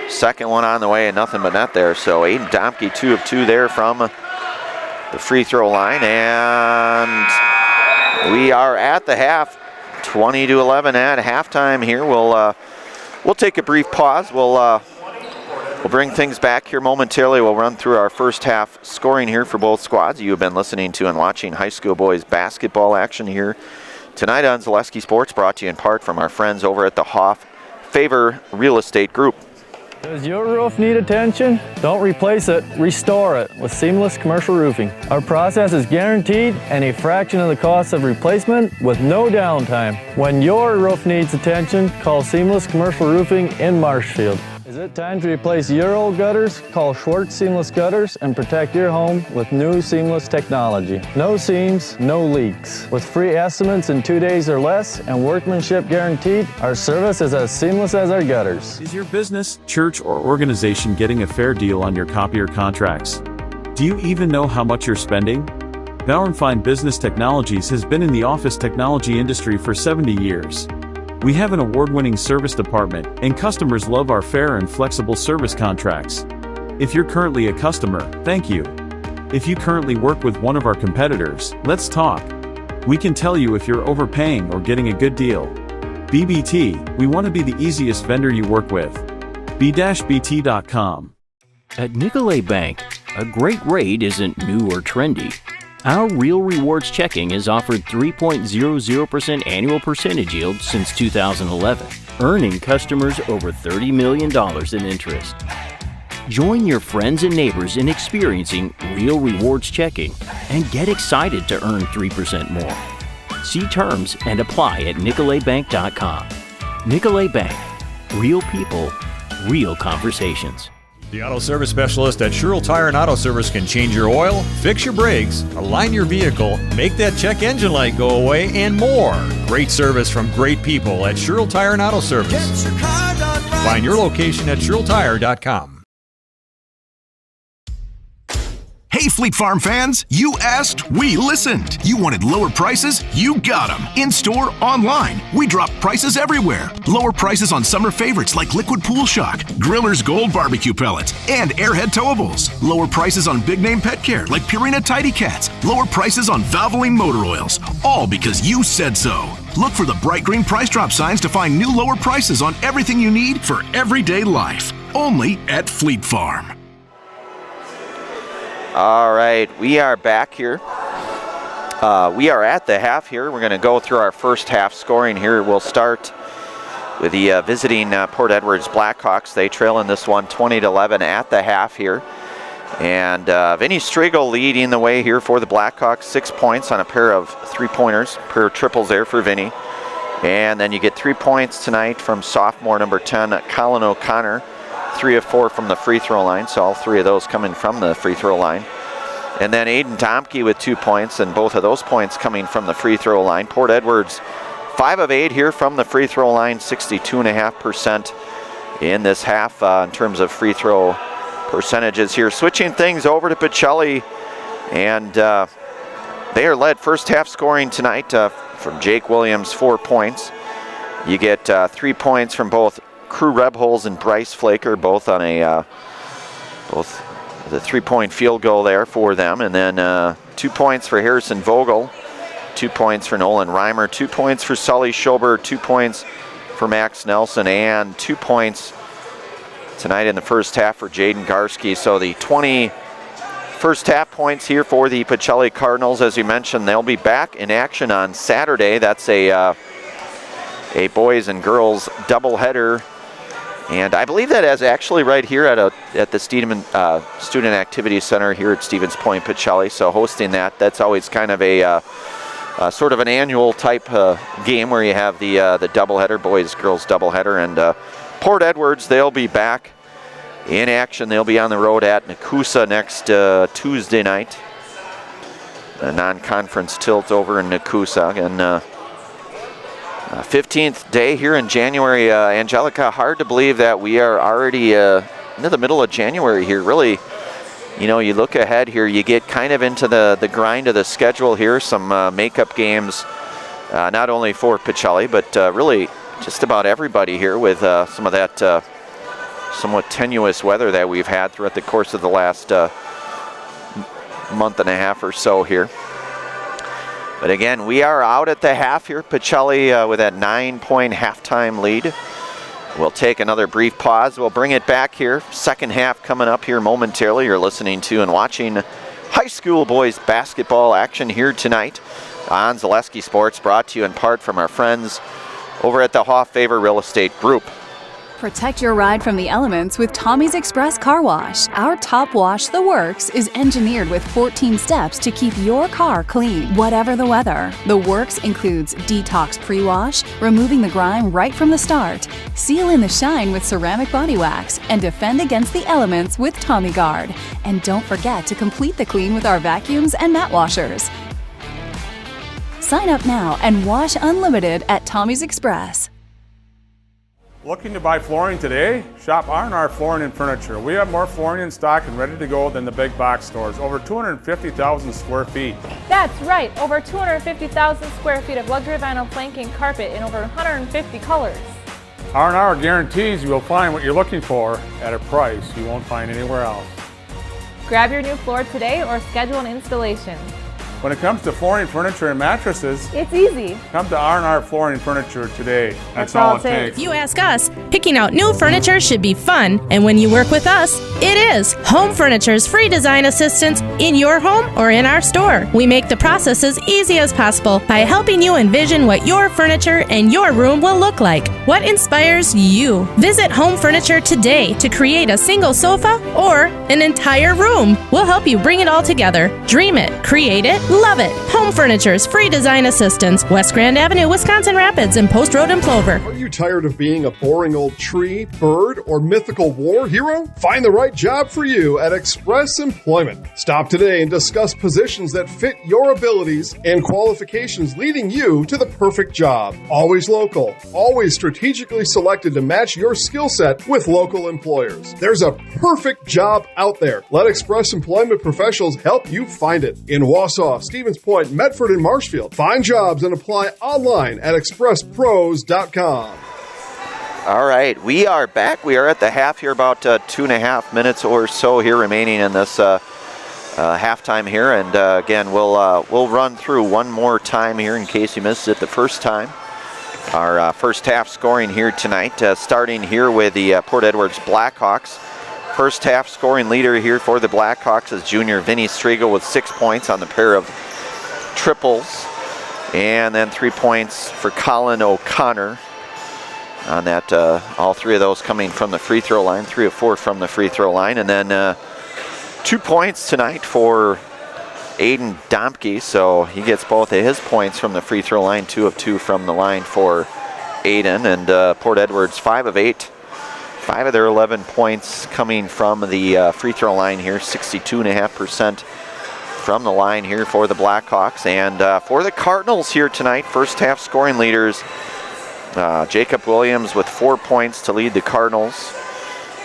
Second one on the way and nothing but net there. So Aiden Domke, 2 of 2 there from the free throw line. And we are at the half. 20-11 at halftime here. We'll take a brief pause. We'll bring things back here momentarily. We'll run through our first half scoring here for both squads. You have been listening to and watching high school boys basketball action here tonight on Zaleski Sports, brought to you in part from our friends over at the Hoff Favor Real Estate Group. Does your roof need attention? Don't replace it, restore it with Seamless Commercial Roofing. Our process is guaranteed and a fraction of the cost of replacement with no downtime. When your roof needs attention, call Seamless Commercial Roofing in Marshfield. Is it time to replace your old gutters? Call Schwartz Seamless Gutters and protect your home with new seamless technology. No seams, no leaks. With free estimates in 2 days or less and workmanship guaranteed, our service is as seamless as our gutters. Is your business, church, or organization getting a fair deal on your copier contracts? Do you even know how much you're spending? Bauer & Fine Business Technologies has been in the office technology industry for 70 years. We have an award-winning service department, and customers love our fair and flexible service contracts. If you're currently a customer, thank you. If you currently work with one of our competitors, let's talk. We can tell you if you're overpaying or getting a good deal. BBT, we want to be the easiest vendor you work with. b-bt.com. At Nicolet Bank, a great rate isn't new or trendy. Our Real Rewards checking has offered 3.00% annual percentage yield since 2011, earning customers over $30 million in interest. Join your friends and neighbors in experiencing Real Rewards checking and get excited to earn 3% more. See terms and apply at nicoletbank.com. Nicolet Bank. Real people, real conversations. The Auto Service Specialist at Sherrill Tire and Auto Service can change your oil, fix your brakes, align your vehicle, make that check engine light go away, and more. Great service from great people at Sherrill Tire and Auto Service. Find your location at SherrillTire.com. Hey Fleet Farm fans, you asked, we listened. You wanted lower prices? You got them. In-store, online. We drop prices everywhere. Lower prices on summer favorites like Liquid Pool Shock, Griller's Gold Barbecue Pellets, and Airhead Towables. Lower prices on big name pet care like Purina Tidy Cats. Lower prices on Valvoline motor oils. All because you said so. Look for the bright green price drop signs to find new lower prices on everything you need for everyday life. Only at Fleet Farm. All right, we are back here. We are at the half here. We're going to go through our first half scoring here. We'll start with the visiting Port Edwards Blackhawks. They trail in this one 20-11 at the half here. And Vinny Striegel leading the way here for the Blackhawks. 6 points on a pair of three-pointers, pair of triples there for Vinny. And then you get 3 points tonight from sophomore number 10, Colin O'Connor. 3 of 4 from the free throw line, so all 3 of those coming from the free throw line. And then Aiden Domke with 2 points, and both of those points coming from the free throw line. Port Edwards 5 of 8 here from the free throw line, 62.5% in this half in terms of free throw percentages here. Switching things over to Pacelli, and they are led first half scoring tonight from Jake Williams, 4 points. You get 3 points from both Crew Rebholes and Bryce Flaker, both on a both the 3-point field goal there for them, and then 2 points for Harrison Vogel, 2 points for Nolan Reimer, 2 points for Sully Schober, 2 points for Max Nelson, and 2 points tonight in the first half for Jaden Garski. So the 20 first half points here for the Pacelli Cardinals. As you mentioned, they'll be back in action on Saturday. That's a boys and girls doubleheader. And I believe that is actually right here at the Student Activity Center here at Stevens Point, Pacelli. So hosting that's always kind of a sort of an annual type game where you have the doubleheader, boys-girls doubleheader. And Port Edwards, they'll be back in action. They'll be on the road at Nakusa next Tuesday night. A non-conference tilt over in Nakusa. And 15th day here in January. Angelica, hard to believe that we are already into the middle of January here. Really, you know, you look ahead here, you get kind of into the grind of the schedule here. Some makeup games, not only for Pacelli, but really just about everybody here with some of that somewhat tenuous weather that we've had throughout the course of the last month and a half or so here. But again, we are out at the half here. Pacelli with that 9-point halftime lead. We'll take another brief pause. We'll bring it back here. Second half coming up here momentarily. You're listening to and watching high school boys basketball action here tonight on Zaleski Sports, brought to you in part from our friends over at the Hoff Favor Real Estate Group. Protect your ride from the elements with Tommy's Express Car Wash. Our top wash, The Works, is engineered with 14 steps to keep your car clean, whatever the weather. The Works includes detox pre-wash, removing the grime right from the start, seal in the shine with ceramic body wax, and defend against the elements with Tommy Guard. And don't forget to complete the clean with our vacuums and mat washers. Sign up now and wash unlimited at Tommy's Express. Looking to buy flooring today? Shop R&R Flooring and Furniture. We have more flooring in stock and ready to go than the big box stores. Over 250,000 square feet. That's right, over 250,000 square feet of luxury vinyl planking carpet in over 150 colors. R&R guarantees you will find what you're looking for at a price you won't find anywhere else. Grab your new floor today or schedule an installation. When it comes to flooring, furniture, and mattresses, it's easy. Come to R&R Flooring and Furniture today. That's all it takes. You ask us, picking out new furniture should be fun, and when you work with us, it is. Home Furniture's free design assistance in your home or in our store. We make the process as easy as possible by helping you envision what your furniture and your room will look like. What inspires you? Visit Home Furniture today to create a single sofa or an entire room. We'll help you bring it all together. Dream it, create it, love it. Home Furniture's free design assistance, West Grand Avenue, Wisconsin Rapids, and Post Road in Plover. Are you tired of being a boring old tree, bird, or mythical war hero? Find the right job for you at Express Employment. Stop today and discuss positions that fit your abilities and qualifications, leading you to the perfect job. Always local, always strategically selected to match your skill set with local employers. There's a perfect job out there. Let Express Employment professionals help you find it. In Wausau, Stevens Point, Medford, and Marshfield. Find jobs and apply online at expresspros.com. All right, we are back. We are at the half here, about 2.5 minutes or so here remaining in this halftime here. And again, we'll run through one more time here in case you missed it the first time. Our first half scoring here tonight, starting here with the Port Edwards Blackhawks. First half scoring leader here for the Blackhawks is junior Vinny Striegel with 6 points on the pair of triples. And then 3 points for Colin O'Connor on that, all three of those coming from the free throw line, 3 of 4 from the free throw line. And then 2 points tonight for Aiden Domke, so he gets both of his points from the free throw line, 2 of 2 from the line for Aiden. And Port Edwards 5 of 8. 5 of their 11 points coming from the free throw line here, 62.5% from the line here for the Blackhawks. And for the Cardinals here tonight, first half scoring leaders, Jacob Williams with 4 points to lead the Cardinals.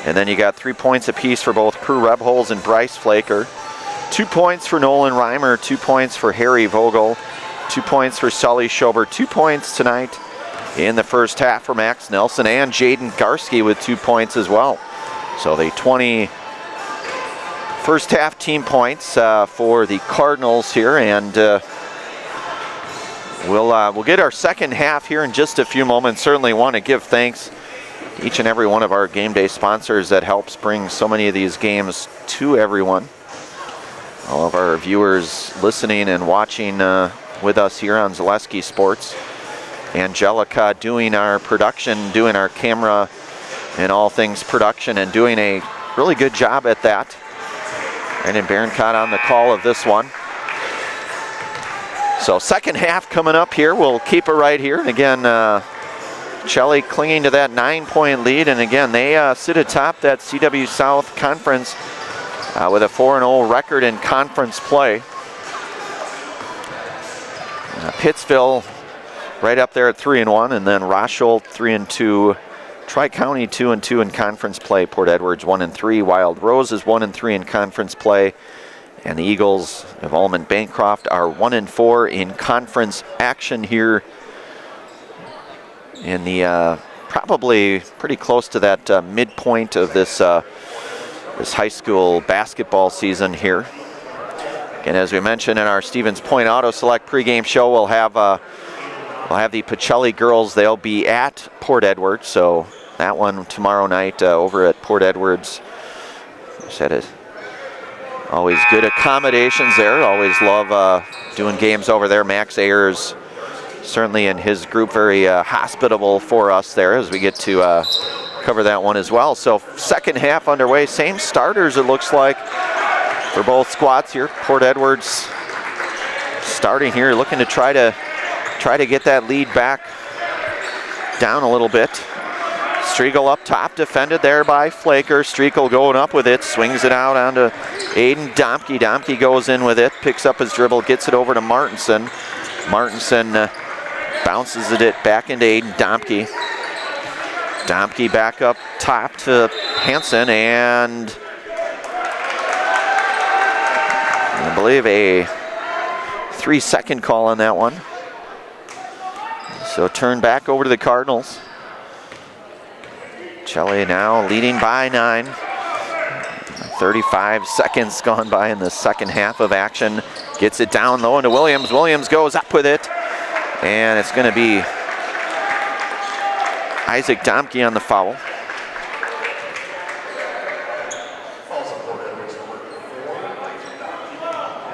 And then you got 3 points apiece for both Crew Rebholz and Bryce Flaker. 2 points for Nolan Reimer, 2 points for Harry Vogel, 2 points for Sully Schober, 2 points tonight in the first half for Max Nelson, and Jaden Garski with 2 points as well. So the 20 first half team points for the Cardinals here, and we'll get our second half here in just a few moments. Certainly want to give thanks to each and every one of our game day sponsors that helps bring so many of these games to everyone. All of our viewers listening and watching with us here on Zaleski Sports. Angelica doing our production, doing our camera and all things production, and doing a really good job at that. Brandon Baroncott on the call of this one. So second half coming up here. We'll keep it right here. And again, Pacelli clinging to that 9-point lead. And again, they sit atop that CW South Conference with a 4-0 record in conference play. Pittsville right up there at 3-1, and then Rosholt 3-2, Tri-County 2-2 in conference play. Port Edwards 1-3, Wild Rose is 1-3 in conference play, and the Eagles of Allman Bancroft are 1-4 in conference action here in the probably pretty close to that midpoint of this this high school basketball season here. And as we mentioned in our Stevens Point Auto Select pregame show, we'll have the Pacelli girls. They'll be at Port Edwards, so that one tomorrow night over at Port Edwards. I said it. Always good accommodations there. Always love doing games over there. Max Ayers, certainly in his group, very hospitable for us there as we get to cover that one as well. So second half underway. Same starters, it looks like, for both squads here. Port Edwards starting here, looking to try to get that lead back down a little bit. Striegel up top, defended there by Flaker. Striegel going up with it, swings it out onto Aiden Domke. Domke goes in with it, picks up his dribble, gets it over to Martinson. Martinson bounces it back into Aiden Domke. Domke back up top to Hansen, and I believe a 3-second call on that one. So turn back over to the Cardinals. Pacelli now leading by 9. 35 seconds gone by in the second half of action. Gets it down low into Williams. Williams goes up with it. And it's going to be Isaac Domke on the foul.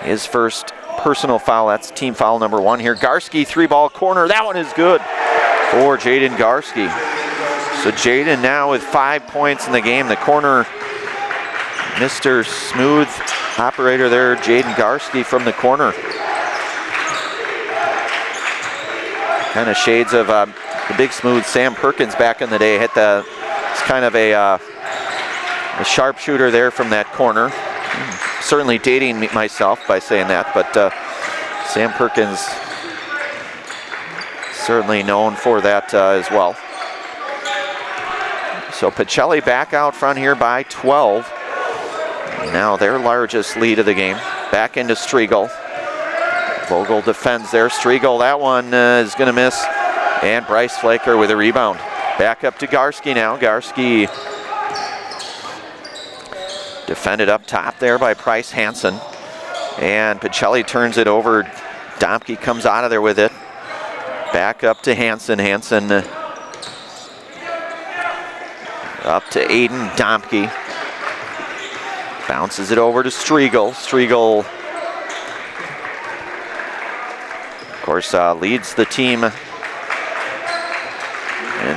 His first personal foul. That's team foul number 1 here. Garski, 3-ball corner. That one is good for Jaden Garski. So Jaden now with 5 points in the game. The corner, Mr. Smooth operator there, Jaden Garski from the corner. Kind of shades of the big smooth Sam Perkins back in the day. It's kind of a sharpshooter there from that corner. Certainly dating myself by saying that, but Sam Perkins certainly known for that as well. So Pacelli back out front here by 12. Now their largest lead of the game. Back into Striegel. Vogel defends there. Striegel, that one is going to miss. And Bryce Flaker with a rebound. Back up to Garski now. Garski defended up top there by Price Hansen. And Pacelli turns it over. Domke comes out of there with it. Back up to Hansen. Hansen up to Aiden Domke. Bounces it over to Striegel. Striegel, of course, leads the team in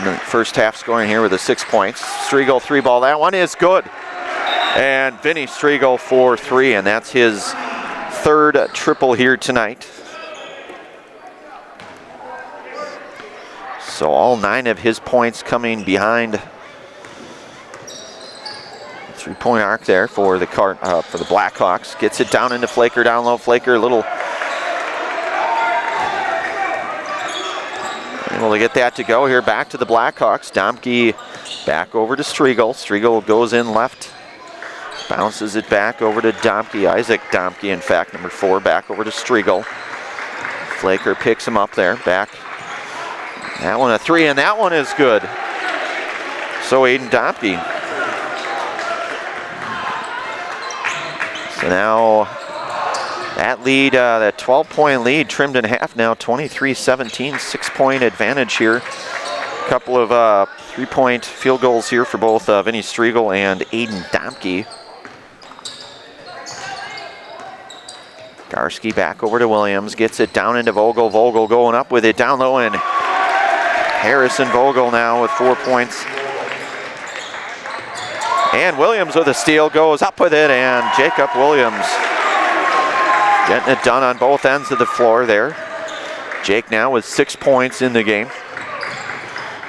the first half scoring here with 6 points. Striegel, 3-ball. That one is good. And Vinny Striegel for 3, and that's his third triple here tonight. So all 9 of his points coming behind 3-point arc there for the Blackhawks. Gets it down into Flaker, down low. Flaker, a little able to get that to go here. Back to the Blackhawks. Domke back over to Striegel. Striegel goes in left. Bounces it back over to Domke. Isaac Domke, in fact, number 4, back over to Striegel. Flaker picks him up there. Back. That one a 3, and that one is good. So Aiden Domke. So now that lead, that 12-point lead trimmed in half now, 23-17, 6-point advantage here. A couple of 3-point field goals here for both Vinny Striegel and Aiden Domke. Garski back over to Williams, gets it down into Vogel. Vogel going up with it down low, and Harrison Vogel now with 4 points. And Williams with a steal, goes up with it, and Jacob Williams getting it done on both ends of the floor there. Jake now with 6 points in the game.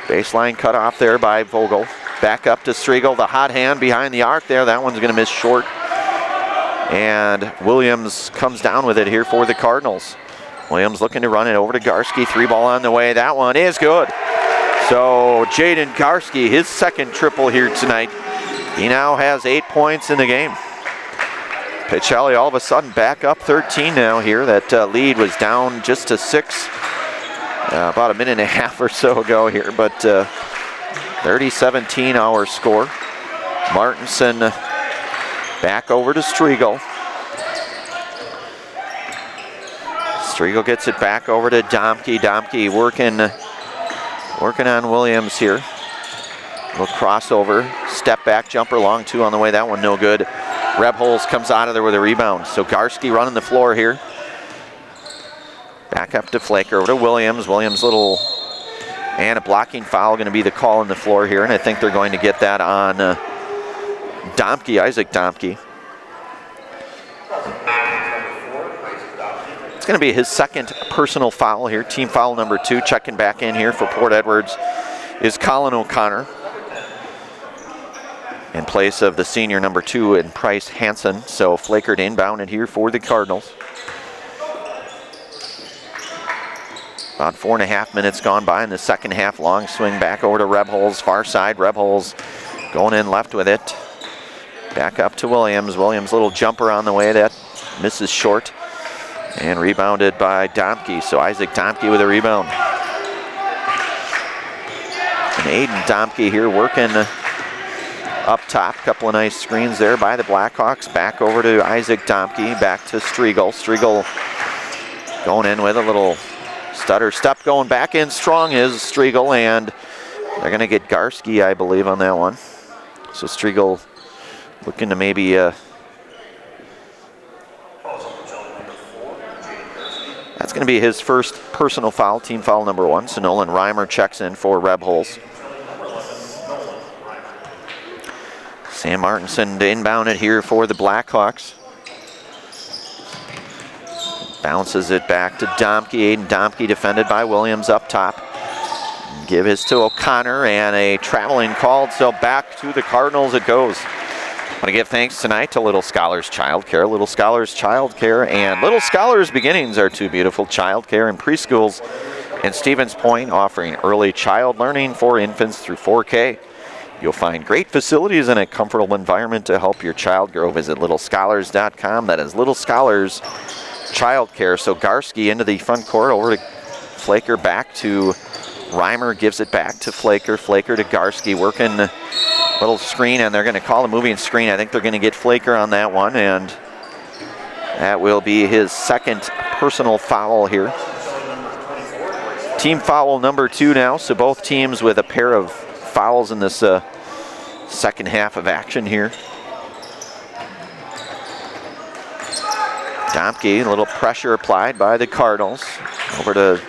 Baseline cut off there by Vogel. Back up to Striegel, the hot hand behind the arc there. That one's gonna miss short. And Williams comes down with it here for the Cardinals. Williams looking to run it over to Garski, 3-ball on the way. That one is good. So Jaden Garski, his second triple here tonight. He now has 8 points in the game. Pacelli all of a sudden back up 13 now here. That lead was down just to 6 about a minute and a half or so ago here, but 30-17 our score. Martinson back over to Striegel. Striegel gets it back over to Domke. Domke working on Williams here. Little crossover, step back jumper, long two on the way. That one no good. Rebholz comes out of there with a rebound. So Garski running the floor here. Back up to Flaker, over to Williams. Williams and a blocking foul going to be the call on the floor here, and I think they're going to get that on Domke, Isaac Domke. It's going to be his second personal foul here, team foul number 2. Checking back in here for Port Edwards is Colin O'Connor in place of the senior number 2 in Price Hansen. So Flaker to inbound it here for the Cardinals. About 4.5 minutes gone by in the second half. Long swing back over to Rebholz, far side. Rebholz going in left with it. Back up to Williams. Williams little jumper on the way that misses short. And rebounded by Domke. So Isaac Domke with a rebound. And Aiden Domke here working up top. Couple of nice screens there by the Blackhawks. Back over to Isaac Domke. Back to Striegel. Striegel going in with a little stutter step, going back in strong is Striegel, and they're going to get Garski, I believe, on that one. So Striegel looking to maybe that's going to be his first personal foul, team foul number 1. So Nolan Reimer checks in for Rebholz. Sam Martinson to inbound it here for the Blackhawks. Bounces it back to Domke. Aiden Domke defended by Williams up top. Give his to O'Connor, and a traveling called, so back to the Cardinals it goes. I want to give thanks tonight to Little Scholars Childcare. Little Scholars Childcare and Little Scholars Beginnings are 2 beautiful childcare and preschools in Stevens Point, offering early child learning for infants through 4K. You'll find great facilities and a comfortable environment to help your child grow. Visit littlescholars.com. That is Little Scholars Childcare. So Garski into the front court, over to Flaker, back to Reimer, gives it back to Flaker. Flaker to Garski, working a little screen, and they're going to call a moving screen. I think they're going to get Flaker on that one, and that will be his second personal foul here. Team foul number 2 now, so both teams with a pair of fouls in this second half of action here. Domke, a little pressure applied by the Cardinals. Over to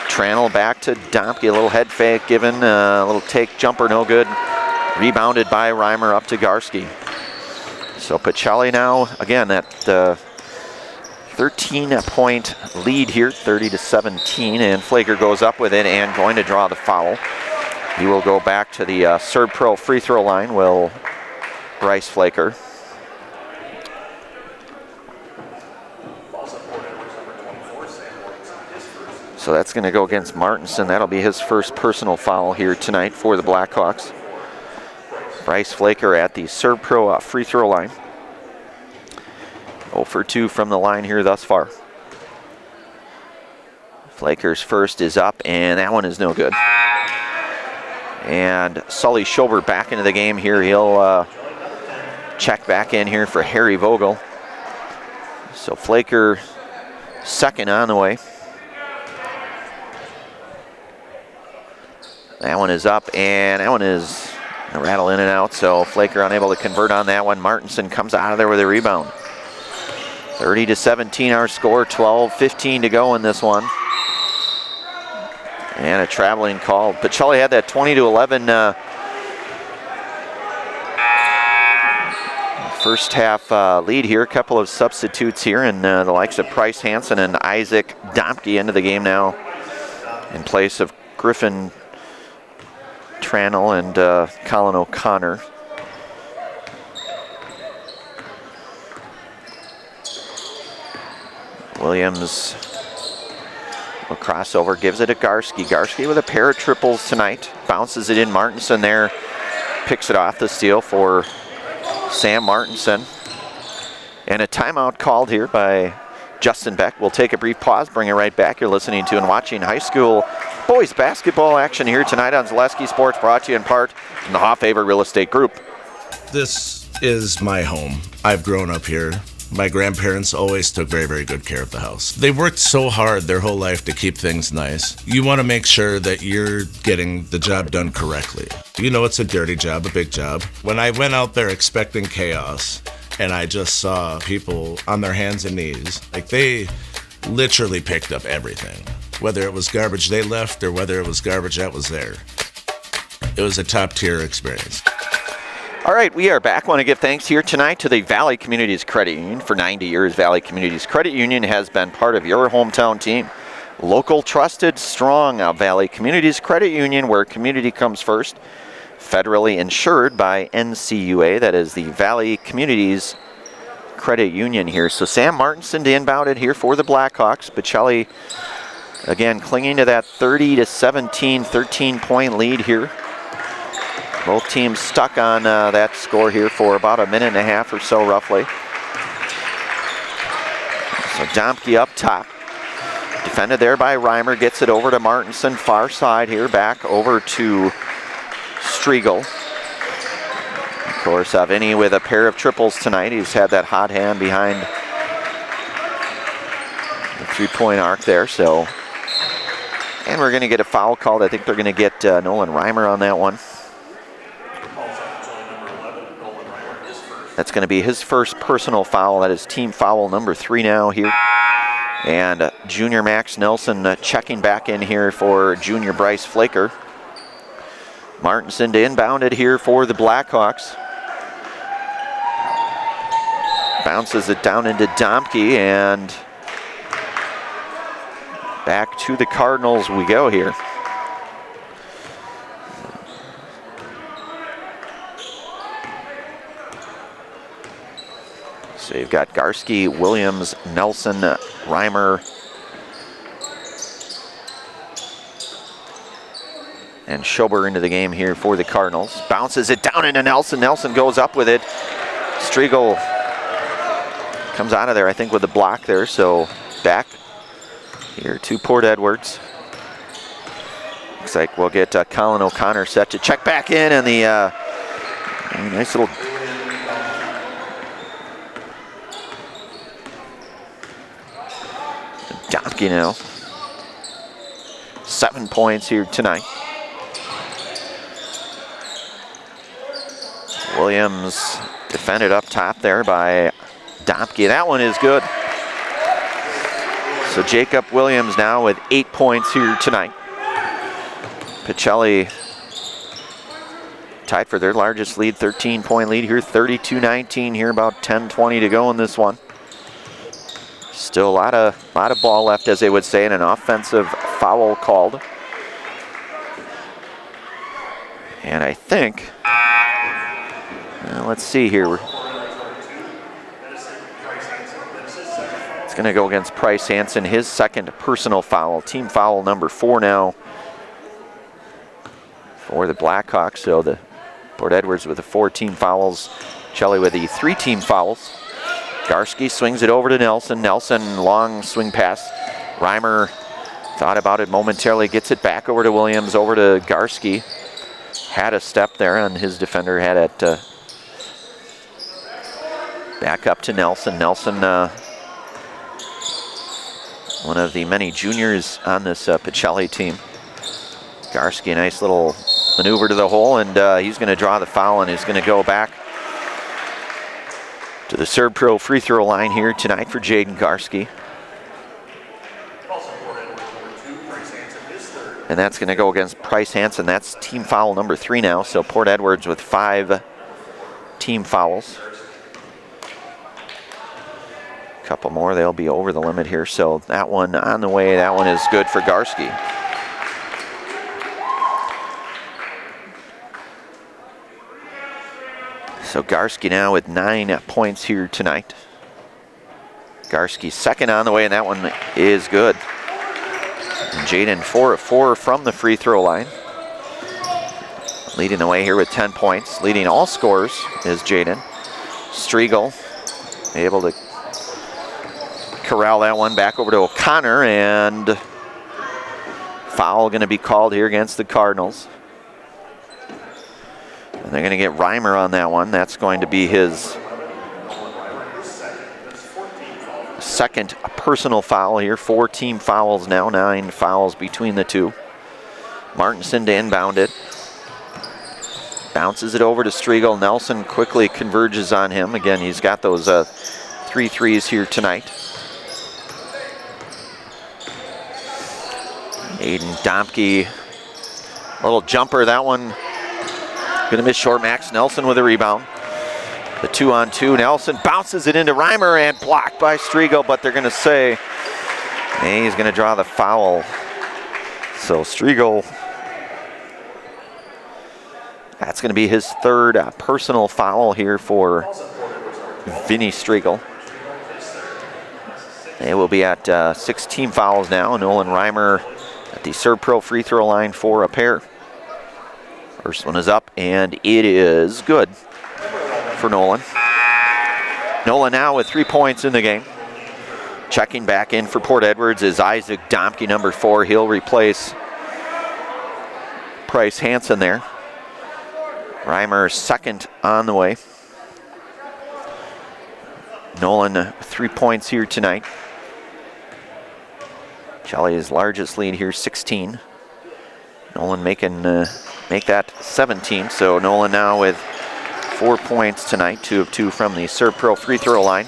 Tranel, back to Domke, a little head fake given, a little take jumper, no good. Rebounded by Reimer up to Garski. So Pacelli now, again, that 13-point lead here, 30-17, and Flaker goes up with it and going to draw the foul. He will go back to the Serb-Pro free throw line, will Bryce Flaker. So that's going to go against Martinson. That'll be his first personal foul here tonight for the Blackhawks. Bryce Flaker at the Serb-Pro free throw line. 0 for 2 from the line here thus far. Flaker's first is up, and that one is no good. And Sully Schobert back into the game here. He'll check back in here for Harry Vogel. So Flaker second on the way. That one is up, and that one is a rattle in and out, so Flaker unable to convert on that one. Martinson comes out of there with a rebound. 30-17 our score, 12:15 to go in this one. And a traveling call. Pacelli had that 20-11 first half lead here. A couple of substitutes here, and the likes of Price Hansen and Isaac Domke into the game now in place of Griffin Tranel and Colin O'Connor. Williams will crossover, gives it to Garski. Garski with a pair of triples tonight. Bounces it in. Martinson there picks it off the steal for Sam Martinson. And a timeout called here by Justin Beck. We'll take a brief pause, bring it right back. You're listening to and watching high school boys basketball action here tonight on Zaleski Sports, brought to you in part from the Hoffhaver Real Estate Group. This is my home. I've grown up here. My grandparents always took very, very good care of the house. They worked so hard their whole life to keep things nice. You want to make sure that you're getting the job done correctly. You know it's a dirty job, a big job. When I went out there expecting chaos, and I just saw people on their hands and knees, like they literally picked up everything. Whether it was garbage they left or whether it was garbage that was there. It was a top-tier experience. All right, we are back. Want to give thanks here tonight to the Valley Communities Credit Union. For 90 years, Valley Communities Credit Union has been part of your hometown team. Local, trusted, strong Valley Communities Credit Union, where community comes first. Federally insured by NCUA, that is the Valley Communities Credit Union here. So Sam Martinson to inbound it here for the Blackhawks. Pacelli, again, clinging to that 30-17, 13-point lead here. Both teams stuck on that score here for about a minute and a half or so, roughly. So Domke up top. Defended there by Reimer. Gets it over to Martinson. Far side here. Back over to Striegel. Of course, Vinny with a pair of triples tonight. He's had that hot hand behind the three-point arc there. So, and we're going to get a foul called. I think they're going to get Nolan Reimer on that one. That's going to be his first personal foul. That is team foul number 3 now here. And junior Max Nelson checking back in here for junior Bryce Flaker. Martinson to inbound it here for the Blackhawks. Bounces it down into Domke, and back to the Cardinals we go here. So you've got Garski, Williams, Nelson, Reimer, and Schober into the game here for the Cardinals. Bounces it down into Nelson. Nelson goes up with it. Striegel comes out of there, I think, with a block there. So back here to Port Edwards. Looks like we'll get Colin O'Connor set to check back in, and the nice little Domke now. 7 points here tonight. Williams defended up top there by Domke. That one is good. So Jacob Williams now with 8 points here tonight. Pacelli tied for their largest lead, 13-point lead here, 32-19 here, about 10-20 to go in this one. Still a lot of ball left, as they would say, and an offensive foul called. And I think, let's see here. It's going to go against Price Hansen, his second personal foul, team foul number 4 now for the Blackhawks. So the Port Edwards with the 4 team fouls, Pacelli with the 3 team fouls. Garski swings it over to Nelson. Nelson, long swing pass. Reimer thought about it momentarily, gets it back over to Williams, over to Garski. Had a step there, and his defender had it back up to Nelson. Nelson, one of the many juniors on this Pacelli team. Garski, a nice little maneuver to the hole, and he's going to draw the foul, and he's going to go back to the Serb-Pro free throw line here tonight for Jaden Garski. And that's going to go against Price Hansen. That's team foul number 3 now. So Port Edwards with 5 team fouls. A couple more, they'll be over the limit here. So that one on the way, that one is good for Garski. So Garski now with 9 points here tonight. Garski second on the way, and that one is good. And Jaden 4 of 4 from the free throw line. Leading the way here with 10 points. Leading all scorers is Jaden. Striegel able to corral that one back over to O'Connor, and foul going to be called here against the Cardinals. And they're going to get Reimer on that one. That's going to be his second personal foul here. 4 team fouls now, 9 fouls between the two. Martinson to inbound it. Bounces it over to Striegel. Nelson quickly converges on him. Again, he's got those 3 threes here tonight. Aiden Domke, little jumper, that one gonna miss short. Max Nelson with a rebound. The 2-on-2, Nelson bounces it into Reimer and blocked by Striegel, but they're gonna say he's gonna draw the foul. So Striegel, that's gonna be his third personal foul here for Vinny Striegel. They will be at 6 team fouls now. Nolan Reimer at the Serve Pro free throw line for a pair. First one is up, and it is good for Nolan. Nolan now with 3 points in the game. Checking back in for Port Edwards is Isaac Domke, number 4. He'll replace Bryce Hansen there. Reimer second on the way. Nolan 3 points here tonight. Pacelli's largest lead here, 16. Nolan make that 17. So Nolan now with 4 points tonight, 2 of 2 from the Serve Pro free throw line.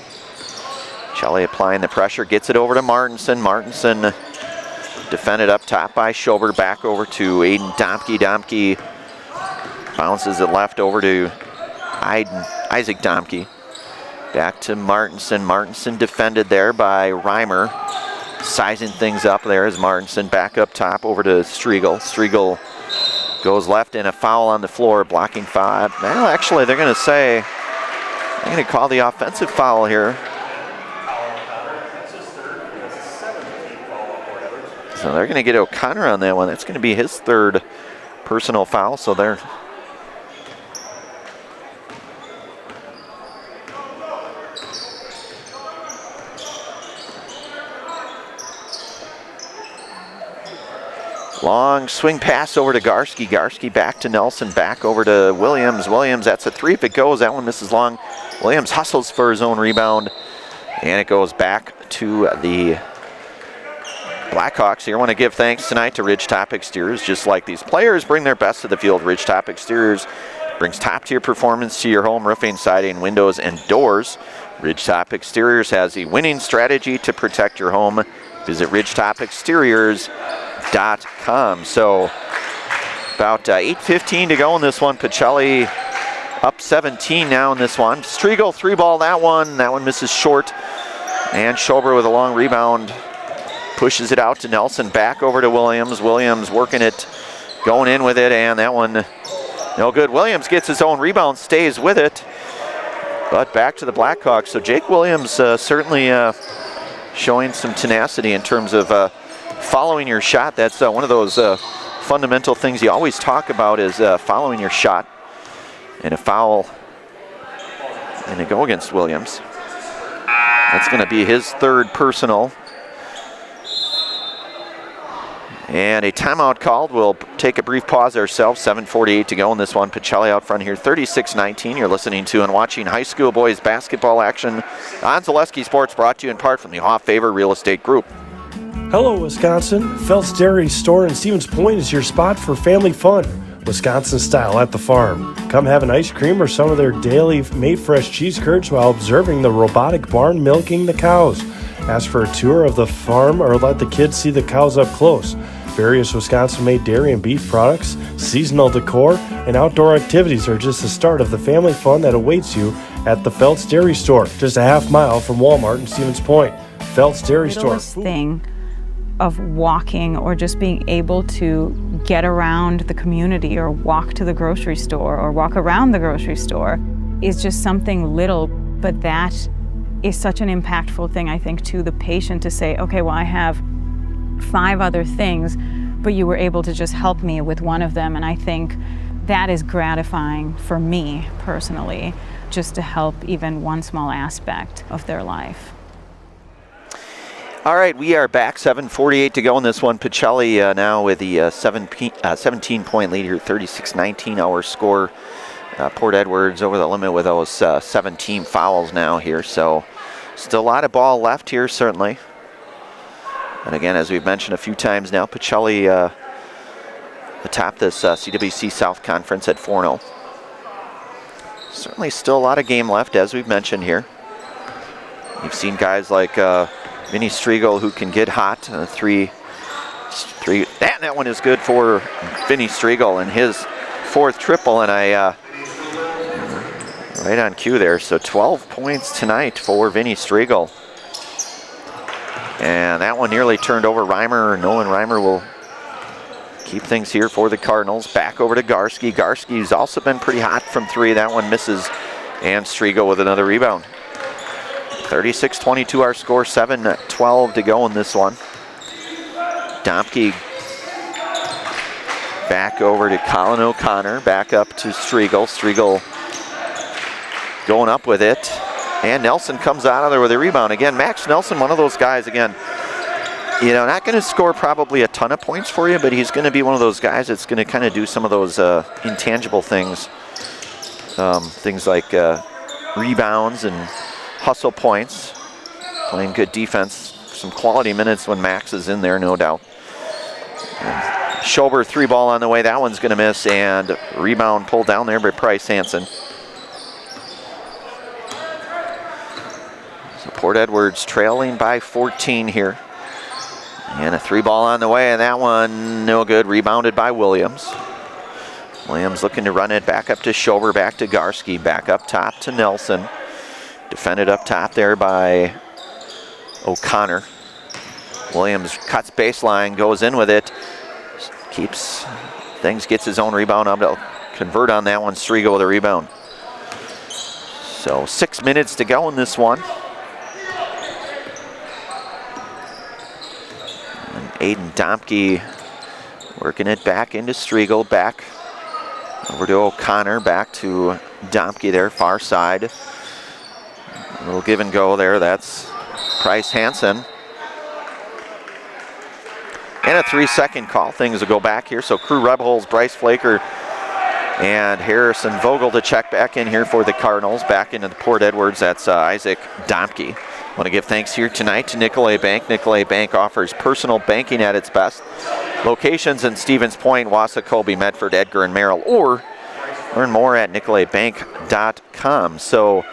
Pacelli applying the pressure, gets it over to Martinson. Martinson defended up top by Schober, back over to Aiden Domke. Domke bounces it left over to Isaac Domke. Back to Martinson. Martinson defended there by Reimer. Sizing things up there as Martinson back up top over to Striegel. Striegel goes left and a foul on the floor, blocking 5. Well, actually, they're going to say, they're going to call the offensive foul here. So they're going to get O'Connor on that one. That's going to be his third personal foul. So they're long swing pass over to Garski. Garski back to Nelson, back over to Williams. Williams, that's a 3 if it goes. That one misses long. Williams hustles for his own rebound, and it goes back to the Blackhawks here. I want to give thanks tonight to Ridgetop Exteriors. Just like these players bring their best to the field, Ridgetop Exteriors brings top-tier performance to your home, roofing, siding, windows, and doors. Ridgetop Exteriors has a winning strategy to protect your home. Visit ridgetopexteriors.com. So about 8:15 to go in this one. Pacelli up 17 now in this one. Striegel 3-ball that one. That one misses short. And Schober with a long rebound pushes it out to Nelson. Back over to Williams. Williams working it, going in with it, and that one no good. Williams gets his own rebound, stays with it, but back to the Blackhawks. So Jake Williams certainly showing some tenacity in terms of following your shot. That's one of those fundamental things you always talk about is following your shot. And a foul and a go against Williams. That's going to be his third personal. And a timeout called. We'll take a brief pause ourselves. 7:48 to go in this one. Pacelli out front here, 36-19. You're listening to and watching high school boys basketball action on Zaleski Sports, brought to you in part from the Hoff Favor Real Estate Group. Hello, Wisconsin. Phelps Dairy Store in Stevens Point is your spot for family fun. Wisconsin style at the farm. Come have an ice cream or some of their daily made fresh cheese curds while observing the robotic barn milking the cows. Ask for a tour of the farm or let the kids see the cows up close. Various Wisconsin-made dairy and beef products, seasonal decor, and outdoor activities are just the start of the family fun that awaits you at the Phelps Dairy Store, just a half mile from Walmart in Stevens Point. Phelps Dairy Store. Thing of walking or just being able to get around the community or walk to the grocery store or walk around the grocery store is just something little, but that is such an impactful thing, I think, to the patient to say, okay, well, I have 5 other things, but you were able to just help me with one of them. And I think that is gratifying for me personally, just to help even one small aspect of their life. All right, we are back. 7:48 to go in this one. Pacelli now with the 17-point lead here, 36-19 our score. Port Edwards over the limit with those 17 fouls now here. So Still a lot of ball left here, certainly. And again, as we've mentioned a few times now, Pacelli atop this CWC South Conference at 4-0. Certainly still a lot of game left, as we've mentioned here. You've seen guys like Vinny Striegel who can get hot. Three. That one is good for Vinny Striegel and his 4th triple, and right on cue there. So 12 points tonight for Vinny Striegel. And that one nearly turned over Reimer. Nolan Reimer will keep things here for the Cardinals. Back over to Garski. Garski's also been pretty hot from 3. That one misses. And Striegel with another rebound. 36-22 our score. 7-12 to go in this one. Domke back over to Colin O'Connor. Back up to Striegel. Striegel going up with it. And Nelson comes out of there with a rebound. Again, Max Nelson, one of those guys, again, you know, not going to score probably a ton of points for you, but he's going to be one of those guys that's going to kind of do some of those intangible things. Things like rebounds and hustle points. Playing good defense. Some quality minutes when Max is in there, no doubt. Schober 3-ball on the way. That one's going to miss, and rebound pulled down there by Price Hansen. So Port Edwards trailing by 14 here. And a 3-ball on the way, and that one no good. Rebounded by Williams. Williams looking to run it back up to Schober, back to Garski, back up top to Nelson. Defended up top there by O'Connor. Williams cuts baseline, goes in with it. Keeps things, gets his own rebound. I'm going to convert on that one. Striegel with a rebound. So 6 minutes to go in this one. And Aiden Domke working it back into Striegel, back over to O'Connor, back to Domke there, far side. A little give and go there. That's Price Hansen. And a 3-second call. Things will go back here. So Crew Rebels, Bryce Flaker, and Harrison Vogel to check back in here for the Cardinals. Back into the Port Edwards, that's Isaac Domke. Want to give thanks here tonight to Nicolay Bank. Nicolay Bank offers personal banking at its best. Locations in Stevens Point, Wausau, Colby, Medford, Edgar, and Merrill. Or learn more at nicolaybank.com. So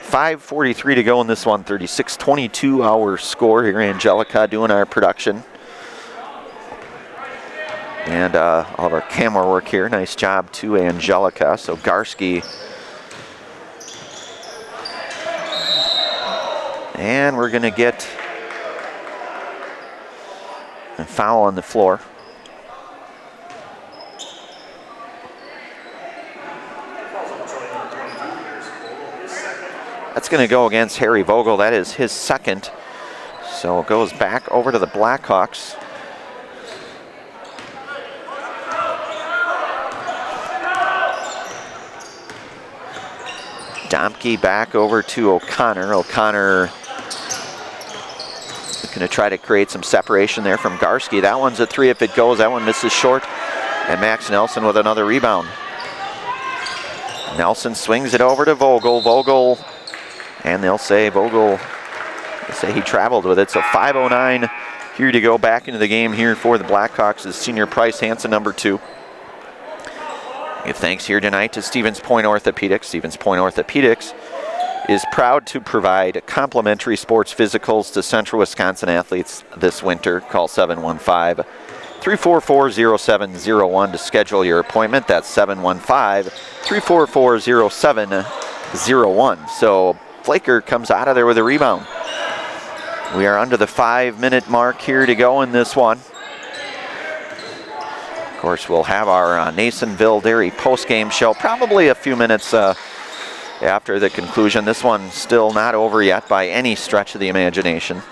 5:43 to go in this one. 36-22 our score here. Angelica doing our production. And all of our camera work here. Nice job to Angelica. So Garski. And we're going to get a foul on the floor. That's going to go against Harry Vogel. That is his 2nd. So it goes back over to the Blackhawks. Domke back over to O'Connor. O'Connor going to try to create some separation there from Garski. That one's a 3 if it goes. That one misses short. And Max Nelson with another rebound. Nelson swings it over to Vogel. Vogel, and they'll say Vogel, they say he traveled with it. So 5:09 here to go back into the game here for the Blackhawks is senior Price Hansen, number 2. Give thanks here tonight to Stevens Point Orthopedics. Stevens Point Orthopedics is proud to provide complimentary sports physicals to Central Wisconsin athletes this winter. Call 715-344-0701 to schedule your appointment. That's 715-344-0701. So Flaker comes out of there with a rebound. We are under the 5-minute mark here to go in this one. Of course, we'll have our Nasonville Dairy post-game show probably a few minutes after the conclusion. This one's still not over yet by any stretch of the imagination.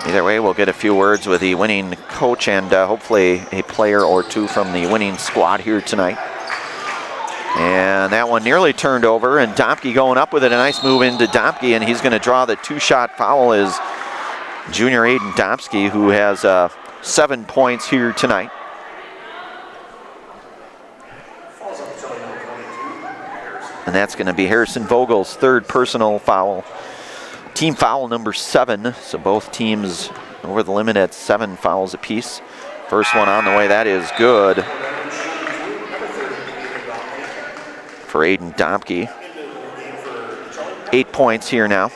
Either way, we'll get a few words with the winning coach and hopefully a player or two from the winning squad here tonight. And that one nearly turned over, and Domke going up with it. A nice move into Domke, and he's going to draw the 2-shot foul is junior Aiden Domke, who has 7 points here tonight. And that's going to be Harrison Vogel's third personal foul. Team foul number 7. So both teams over the limit at 7 fouls apiece. First one on the way, that is good for Aiden Domke. 8 points here now.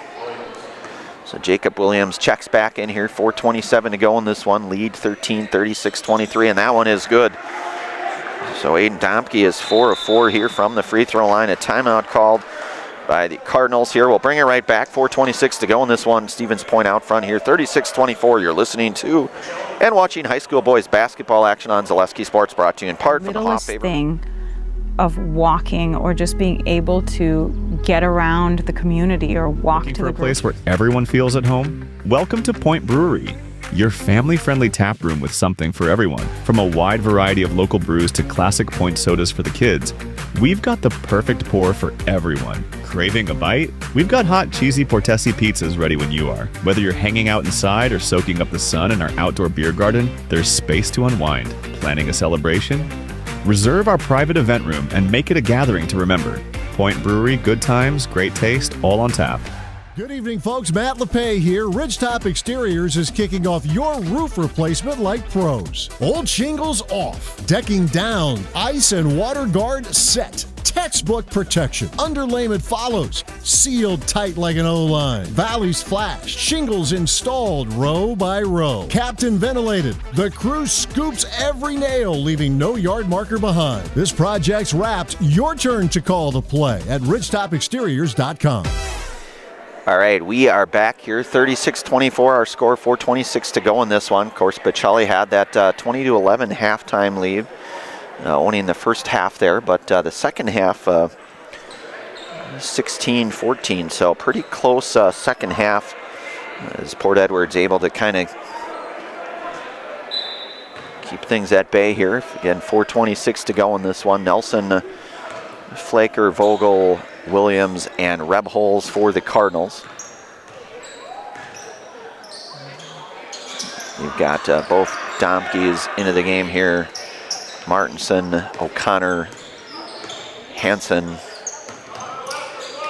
So Jacob Williams checks back in here, 4:27 to go in this one. Lead 13, 36-23, and that one is good. So Aiden Domke is 4 of 4 here from the free throw line. A timeout called by the Cardinals here. We'll bring it right back, 4:26 to go in this one. Stevens Point out front here, 36-24. You're listening to and watching high school boys basketball action on Zaleski Sports, brought to you in part from the Hop Favorite thing of walking or just being able to get around the community or walk to the place where everyone feels at home? Welcome to Point Brewery, your family-friendly tap room with something for everyone. From a wide variety of local brews to classic Point sodas for the kids, we've got the perfect pour for everyone. Craving a bite? We've got hot, cheesy Portesi pizzas ready when you are. Whether you're hanging out inside or soaking up the sun in our outdoor beer garden, there's space to unwind. Planning a celebration? Reserve our private event room and make it a gathering to remember. Point Brewery, good times, great taste, all on tap. Good evening, folks. Matt LePay here. Ridgetop Exteriors is kicking off your roof replacement like pros. Old shingles off, decking down, ice and water guard set. Textbook protection. Underlayment follows. Sealed tight like an O-line. Valleys flashed. Shingles installed row by row. Captain ventilated. The crew scoops every nail, leaving no yard marker behind. This project's wrapped. Your turn to call the play at ridgetopexteriors.com. All right, we are back here, 36-24, our score, 4:26 to go in this one. Of course, Pacelli had that 20-11 halftime lead, owning the first half there, but the second half, 16-14, so pretty close second half, as Port Edwards able to kind of keep things at bay here. Again, 4:26 to go in this one. Nelson, Flaker, Vogel, Williams, and Rebholz for the Cardinals. You've got both Domkes into the game here. Martinson, O'Connor, Hansen,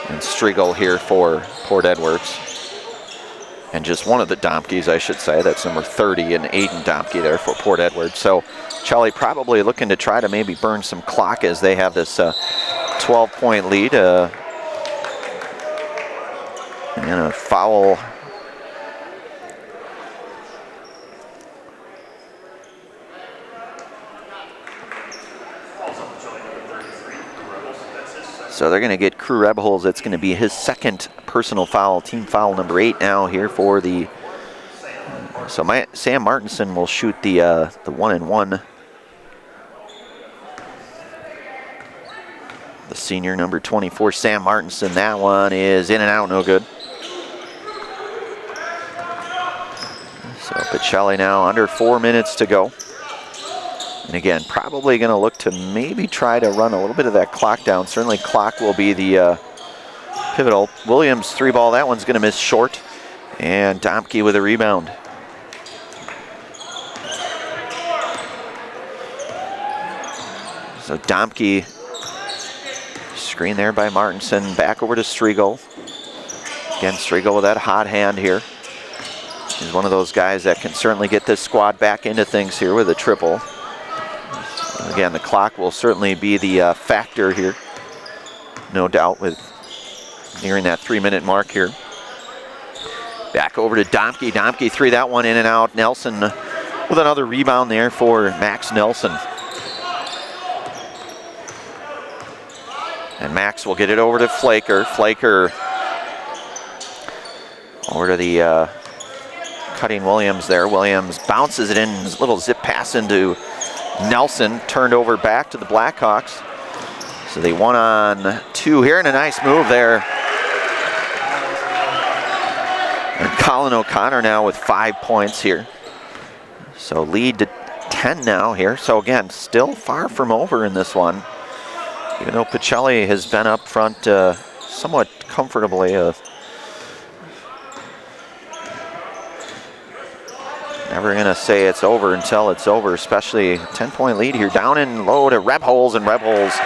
and Striegel here for Port Edwards. And just one of the Domkes, I should say. That's number 30, and Aiden Domke there for Port Edwards. So Chelly probably looking to try to maybe burn some clock as they have this 12-point lead. And a foul. So they're going to get Crew Rebholz. It's going to be his second personal foul, team foul number 8 now here for the. So Sam Martinson will shoot the 1-and-1. The senior, number 24, Sam Martinson. That one is in and out, no good. So Pacelli now under 4 minutes to go. And again, probably going to look to maybe try to run a little bit of that clock down. Certainly clock will be the pivotal. Williams 3-ball, that one's going to miss short. And Domke with a rebound. So Domke, screen there by Martinson, back over to Striegel. Again, Striegel with that hot hand here. He's one of those guys that can certainly get this squad back into things here with a triple. Again, the clock will certainly be the factor here, no doubt, with nearing that 3-minute mark here. Back over to Domke. Domke 3, that one in and out. Nelson with another rebound there for Max Nelson. And Max will get it over to Flaker. Flaker over to the cutting Williams there. Williams bounces it in, his little zip pass into Nelson, turned over back to the Blackhawks. So they 1-on-2 here, and a nice move there. And Colin O'Connor now with 5 points here. So lead to 10 now here. So again, still far from over in this one. Even though Pacelli has been up front somewhat comfortably. Never going to say it's over until it's over, especially 10-point lead here. Down and low to Rebholz, and Rebholz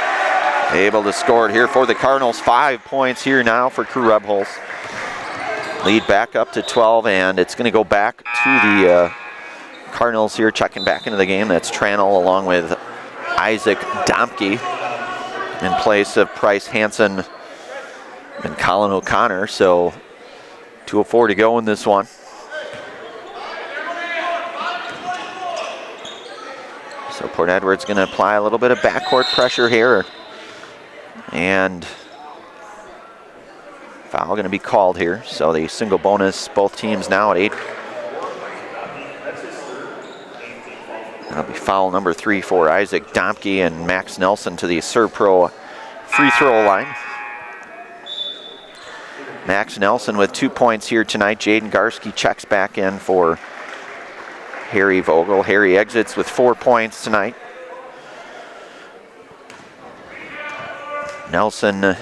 able to score it here for the Cardinals. 5 points here now for Crew Rebels. Lead back up to 12, and it's going to go back to the Cardinals here, checking back into the game. That's Tranel along with Isaac Domke in place of Price Hansen and Colin O'Connor. So 2:04 to go in this one. So Port Edwards going to apply a little bit of backcourt pressure here. And foul going to be called here. So the single bonus, both teams now at 8. That'll be foul number 3 for Isaac Domke and Max Nelson to the Serpro free throw line. Max Nelson with 2 points here tonight. Jaden Garski checks back in for Harry Vogel. Harry exits with 4 points tonight. Nelson,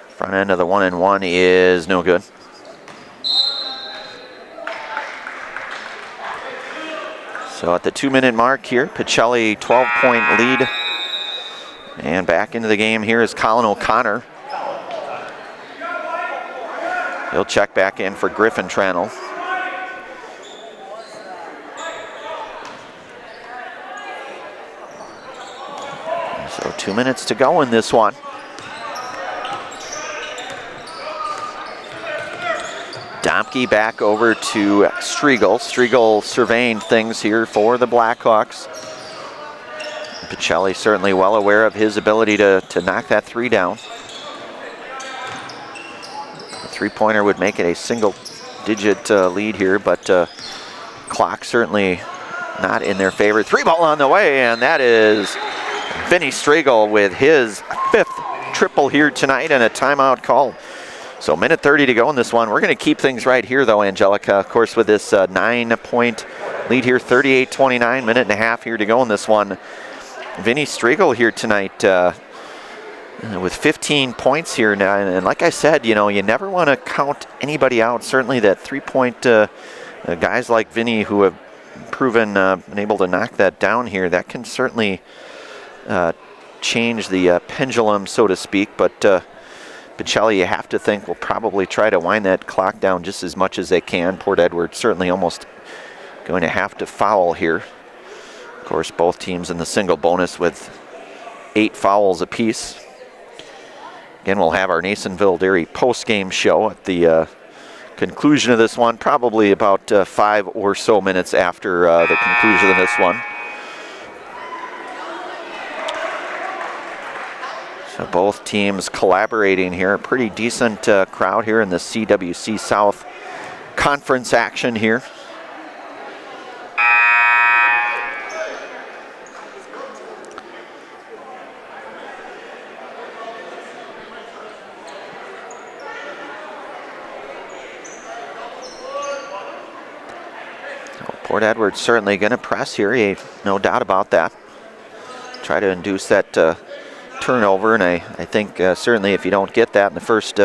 front end of the 1-and-1 is no good. So at the 2-minute mark here, Pacelli 12-point lead. And back into the game here is Colin O'Connor. He'll check back in for Griffin Tranel. So 2 minutes to go in this one. Domke back over to Striegel. Striegel surveying things here for the Blackhawks. Pacelli certainly well aware of his ability to knock that 3 down. A 3-pointer would make it a single-digit lead here, but clock certainly not in their favor. 3-ball on the way, and that is Vinny Striegel with his 5th triple here tonight and a timeout call. So minute 30 to go in this one. We're going to keep things right here, though, Angelica. Of course, with this 9-point lead here, 38-29, minute and a half here to go in this one. Vinny Striegel here tonight with 15 points here now. And like I said, you know, you never want to count anybody out. Certainly that 3-point guys like Vinny who have proven been able to knock that down here, that can certainly change the pendulum, so to speak. But Pacelli, you have to think, will probably try to wind that clock down just as much as they can. Port Edward certainly almost going to have to foul here. Of course, both teams in the single bonus with 8 fouls apiece. Again, we'll have our Nasonville Dairy post-game show at the conclusion of this one, probably about 5 or so minutes after the conclusion of this one. So both teams collaborating here. A pretty decent crowd here in the CWC South Conference action here. So Port Edward's certainly going to press here, no doubt about that. Try to induce that turnover, and I think certainly if you don't get that in the first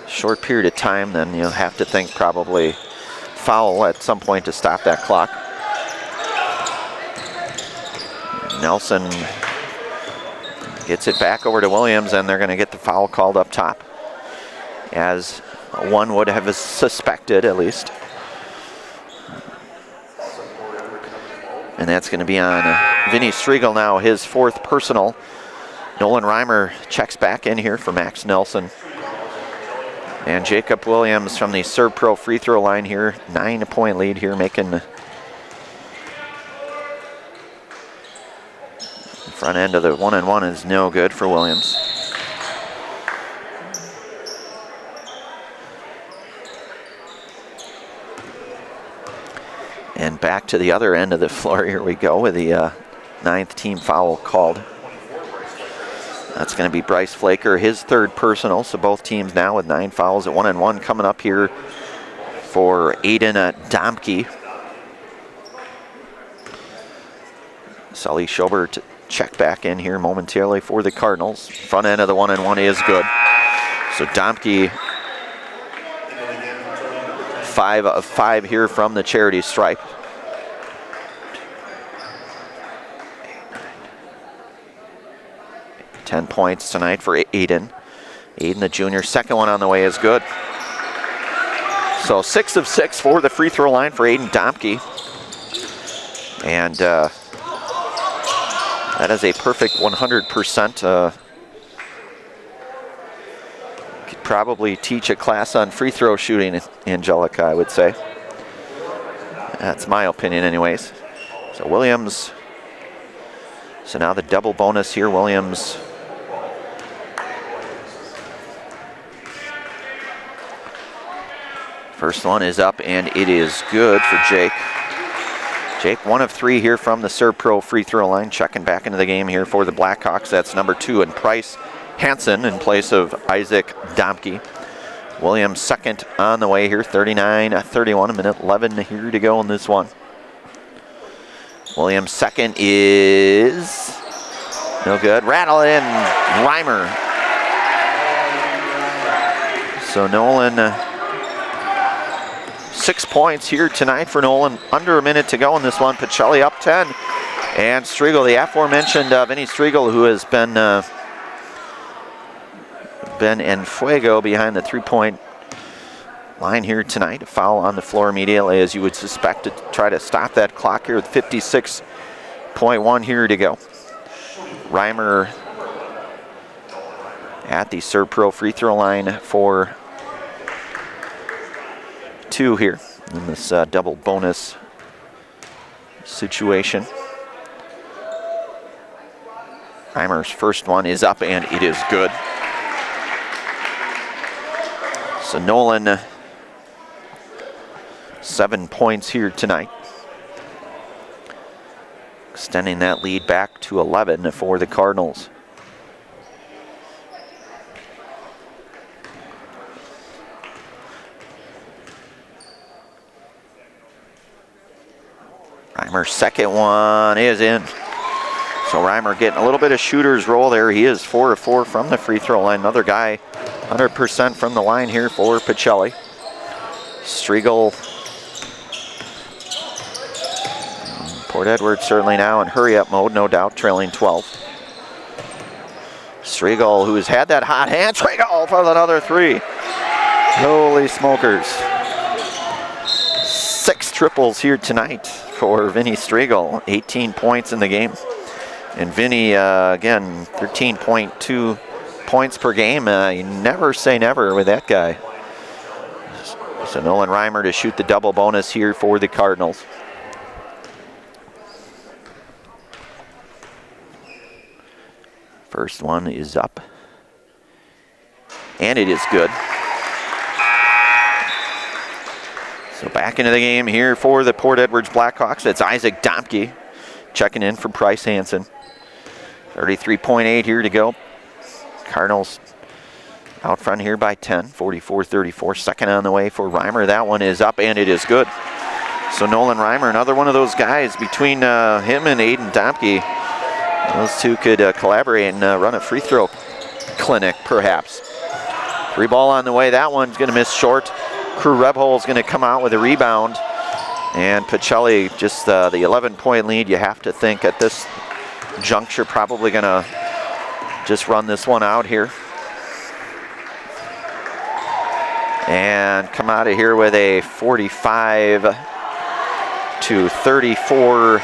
short period of time, then you'll have to think probably foul at some point to stop that clock. Nelson gets it back over to Williams, and they're going to get the foul called up top, as one would have suspected at least. And that's going to be on Vinny Striegel now, his 4th personal. Nolan Reimer checks back in here for Max Nelson. And Jacob Williams from the Serpro free throw line here. 9-point lead here, making the front end of the 1-and-1 is no good for Williams. And back to the other end of the floor, here we go with the 9th team foul called. That's going to be Bryce Flaker, his 3rd personal. So both teams now with 9 fouls at 1-and-1 coming up here for Aiden Domke. Sully Schobert check back in here momentarily for the Cardinals. Front end of the 1-and-1 is good. So Domke, 5 of 5 here from the charity stripe. 10 points tonight for Aiden. Aiden, the junior, second one on the way is good. So 6 of 6 for the free throw line for Aiden Domke. And that is a perfect 100%. Could probably teach a class on free throw shooting, Angelica, I would say. That's my opinion anyways. So Williams, so now the double bonus here, Williams. First one is up and it is good for Jake. Jake, 1 of 3 here from the Serve Pro free throw line, checking back into the game here for the Blackhawks. That's number 2 and Price Hansen in place of Isaac Domke. Williams second on the way here, 39-31, a minute 11 here to go in this one. Williams second is no good. Rattle in Reimer. So Nolan, 6 points here tonight for Nolan. Under a minute to go in this one. Pacelli up 10. And Striegel, the aforementioned Vinny Striegel, who has been en fuego behind the three-point line here tonight. A foul on the floor immediately, as you would suspect, to try to stop that clock here with 56.1 here to go. Reimer at the Serve Pro free throw line for 2 here in this double bonus situation. Reimer's first one is up and it is good. So Nolan, 7 points here tonight. Extending that lead back to 11 for the Cardinals. Reimer's second one is in. So Reimer getting a little bit of shooter's roll there. He is 4 of 4 from the free throw line. Another guy 100% from the line here for Pacelli. Striegel. Port Edward certainly now in hurry-up mode, no doubt, trailing 12. Striegel, who has had that hot hand. Striegel for another 3. Holy smokers. 6 triples here tonight for Vinny Striegel. 18 points in the game. And Vinny, again, 13.2 points per game. You never say never with that guy. So Nolan Reimer to shoot the double bonus here for the Cardinals. First one is up. And it is good. So back into the game here for the Port Edwards Blackhawks. It's Isaac Domke checking in for Price Hansen. 33.8 here to go. Cardinals out front here by 10, 44-34. Second on the way for Reimer. That one is up and it is good. So Nolan Reimer, another one of those guys between him and Aiden Domke. Those two could collaborate and run a free throw clinic, perhaps. 3 ball on the way. That one's going to miss short. Crew Rebhole is going to come out with a rebound. And Pacelli, just the 11-point lead, you have to think at this juncture probably going to just run this one out here. And come out of here with a 45-34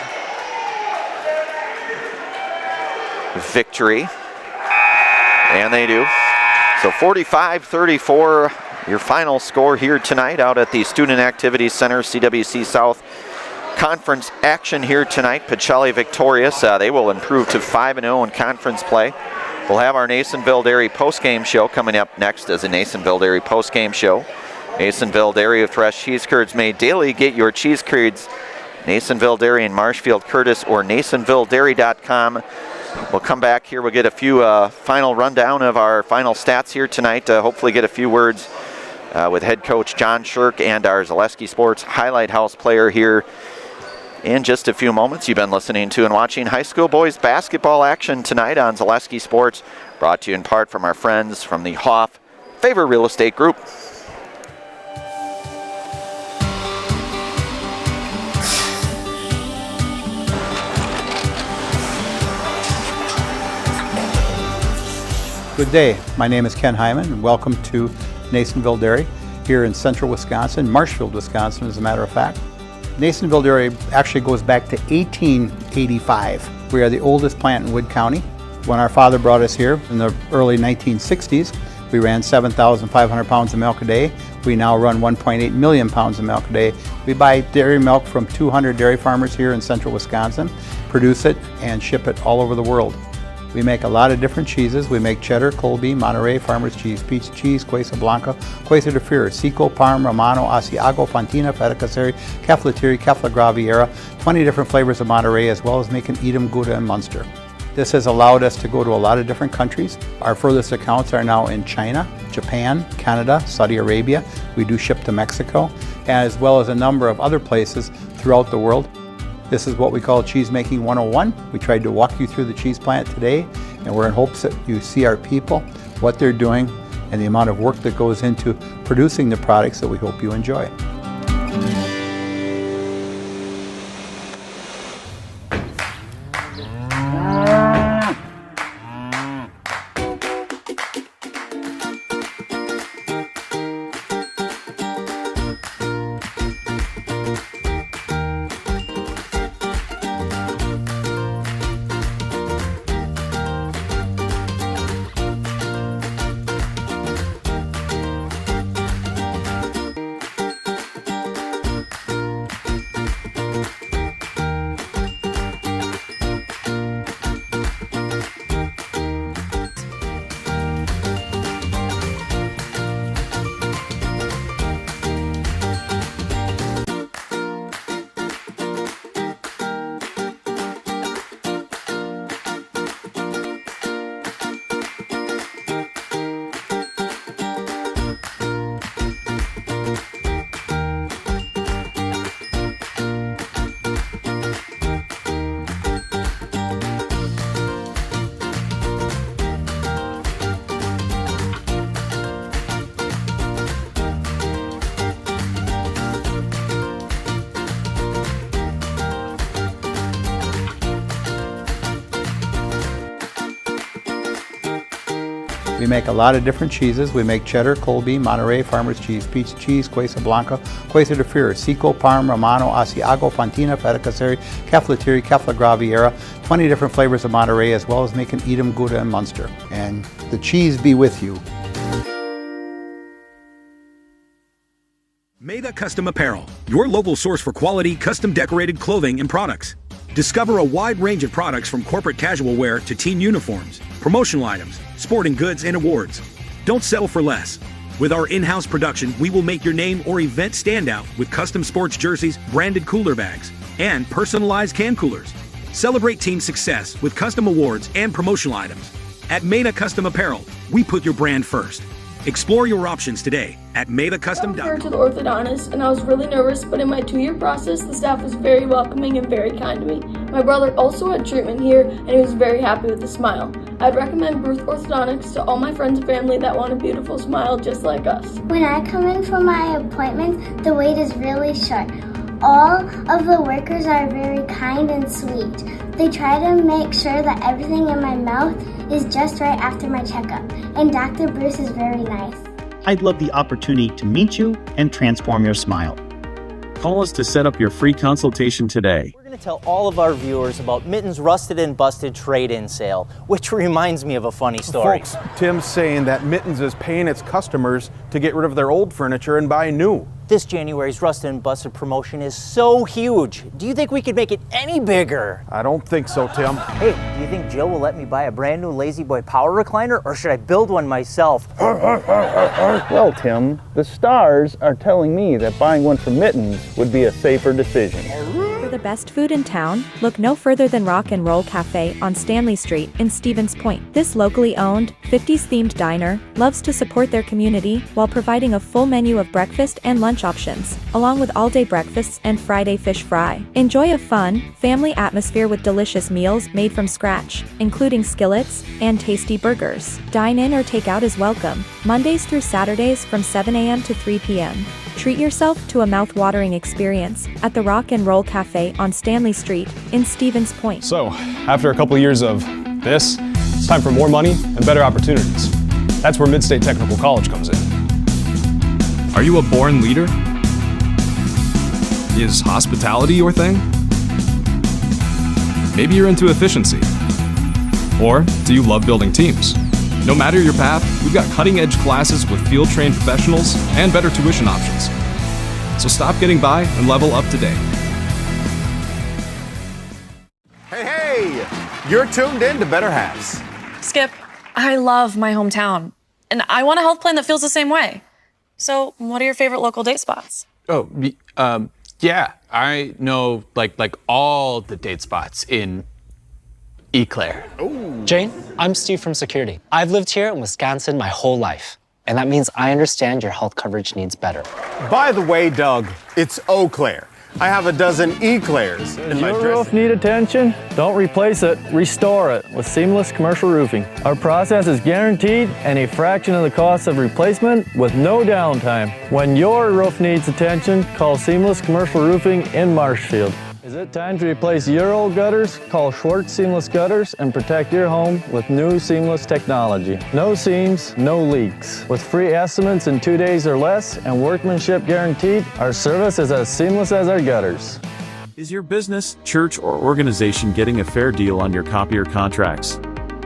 victory. And they do. So 45-34, your final score here tonight out at the Student Activities Center, CWC South Conference action here tonight. Pacelli victorious. They will improve to 5-0 in conference play. We'll have our Nasonville Dairy postgame show coming up next as a Nasonville Dairy postgame show. Nasonville Dairy of fresh cheese curds made daily. Get your cheese curds, Nasonville Dairy in Marshfield, Curtis, or NasonvilleDairy.com. We'll come back here. We'll get a few final rundown of our final stats here tonight. Hopefully get a few words with head coach John Shirk and our Zaleski Sports Highlight House player here in just a few moments. You've been listening to and watching high school boys basketball action tonight on Zaleski Sports, brought to you in part from our friends from the Hoff Favor Real Estate Group. Good day. My name is Ken Hyman, and welcome to Nasonville Dairy here in central Wisconsin, Marshfield, Wisconsin, as a matter of fact. Nasonville Dairy actually goes back to 1885. We are the oldest plant in Wood County. When our father brought us here in the early 1960s, we ran 7,500 pounds of milk a day. We now run 1.8 million pounds of milk a day. We buy dairy milk from 200 dairy farmers here in central Wisconsin, produce it, and ship it all over the world. We make a lot of different cheeses. We make cheddar, Colby, Monterey, Farmer's Cheese, Peach Cheese, Quesa Blanca, Quesa de Fear, Seco, Parm, Romano, Asiago, Fontina, Feta Caseri, Keflatiri, Kefla Graviera, 20 different flavors of Monterey, as well as making Edam, Gouda, and Munster. This has allowed us to go to a lot of different countries. Our furthest accounts are now in China, Japan, Canada, Saudi Arabia. We do ship to Mexico, as well as a number of other places throughout the world. This is what we call Cheese Making 101. We tried to walk you through the cheese plant today, and we're in hopes that you see our people, what they're doing, and the amount of work that goes into producing the products that we hope you enjoy. We make a lot of different cheeses. We make cheddar, Colby, Monterey, Farmer's Cheese, Peach Cheese, Quesa Blanca, Quesa de Fear, Seco, Parm, Romano, Asiago, Fontina, Feta Caseri, Keflatiri, Kefla Graviera, 20 different flavors of Monterey, as well as making Edam, Gouda, and Munster. And the cheese be with you. Maida Custom Apparel, your local source for quality, custom decorated clothing and products. Discover a wide range of products from corporate casual wear to team uniforms, promotional items, sporting goods, and awards. Don't settle for less. With our in-house production, we will make your name or event stand out with custom sports jerseys, branded cooler bags, and personalized can coolers. Celebrate team success with custom awards and promotional items. At Maida Custom Apparel, we put your brand first. Explore your options today at MaidaCustom.com. I was referred to the orthodontist, and I was really nervous, but in my 2-year process, the staff was very welcoming and very kind to me. My brother also had treatment here, and he was very happy with the smile. I'd recommend Bruce Orthodontics to all my friends and family that want a beautiful smile just like us. When I come in for my appointment, the wait is really short. All of the workers are very kind and sweet. They try to make sure that everything in my mouth is just right after my checkup, and Dr. Bruce is very nice. I'd love the opportunity to meet you and transform your smile. Call us to set up your free consultation today. We're going to tell all of our viewers about Mitten's Rusted and Busted trade-in sale, which reminds me of a funny story. Folks, Tim's saying that Mittens is paying its customers to get rid of their old furniture and buy new. This January's Rusted and Busted promotion is so huge. Do you think we could make it any bigger? I don't think so, Tim. Hey, do you think Jill will let me buy a brand new Lazy Boy power recliner, or should I build one myself? Well, Tim, the stars are telling me that buying one from Mittens would be a safer decision. For the best food in town, look no further than Rock and Roll Cafe on Stanley Street in Stevens Point. This locally owned, 50s-themed diner loves to support their community while providing a full menu of breakfast and lunch options, along with all-day breakfasts and Friday fish fry. Enjoy a fun, family atmosphere with delicious meals made from scratch, including skillets and tasty burgers. Dine in or take out is welcome, Mondays through Saturdays from 7 a.m. to 3 p.m. Treat yourself to a mouth-watering experience at the Rock and Roll Cafe on Stanley Street in Stevens Point. So, after a couple years of this, It's time for more money and better opportunities. That's where Mid-State Technical College comes in. Are you a born leader? Is hospitality your thing? Maybe you're into efficiency. Or do you love building teams? No matter your path, we've got cutting-edge classes with field-trained professionals and better tuition options. So stop getting by and level up today. Hey, you're tuned in to Better Halves. Skip, I love my hometown, and I want a health plan that feels the same way. So, what are your favorite local date spots? Oh, yeah, I know like all the date spots in Eclair. Jane, I'm Steve from security. I've lived here in Wisconsin my whole life, and that means I understand your health coverage needs better. By the way, Doug, it's Eau Claire. I have a dozen Eclairs in my Your dressing. roof need attention? Don't replace it, restore it with Seamless Commercial Roofing. Our process is guaranteed and a fraction of the cost of replacement with no downtime. When your roof needs attention, call Seamless Commercial Roofing in Marshfield. Is it time to replace your old gutters? Call Schwartz Seamless Gutters and protect your home with new seamless technology. No seams, no leaks. With free estimates in 2 days or less and workmanship guaranteed, our service is as seamless as our gutters. Is your business, church, or organization getting a fair deal on your copier contracts?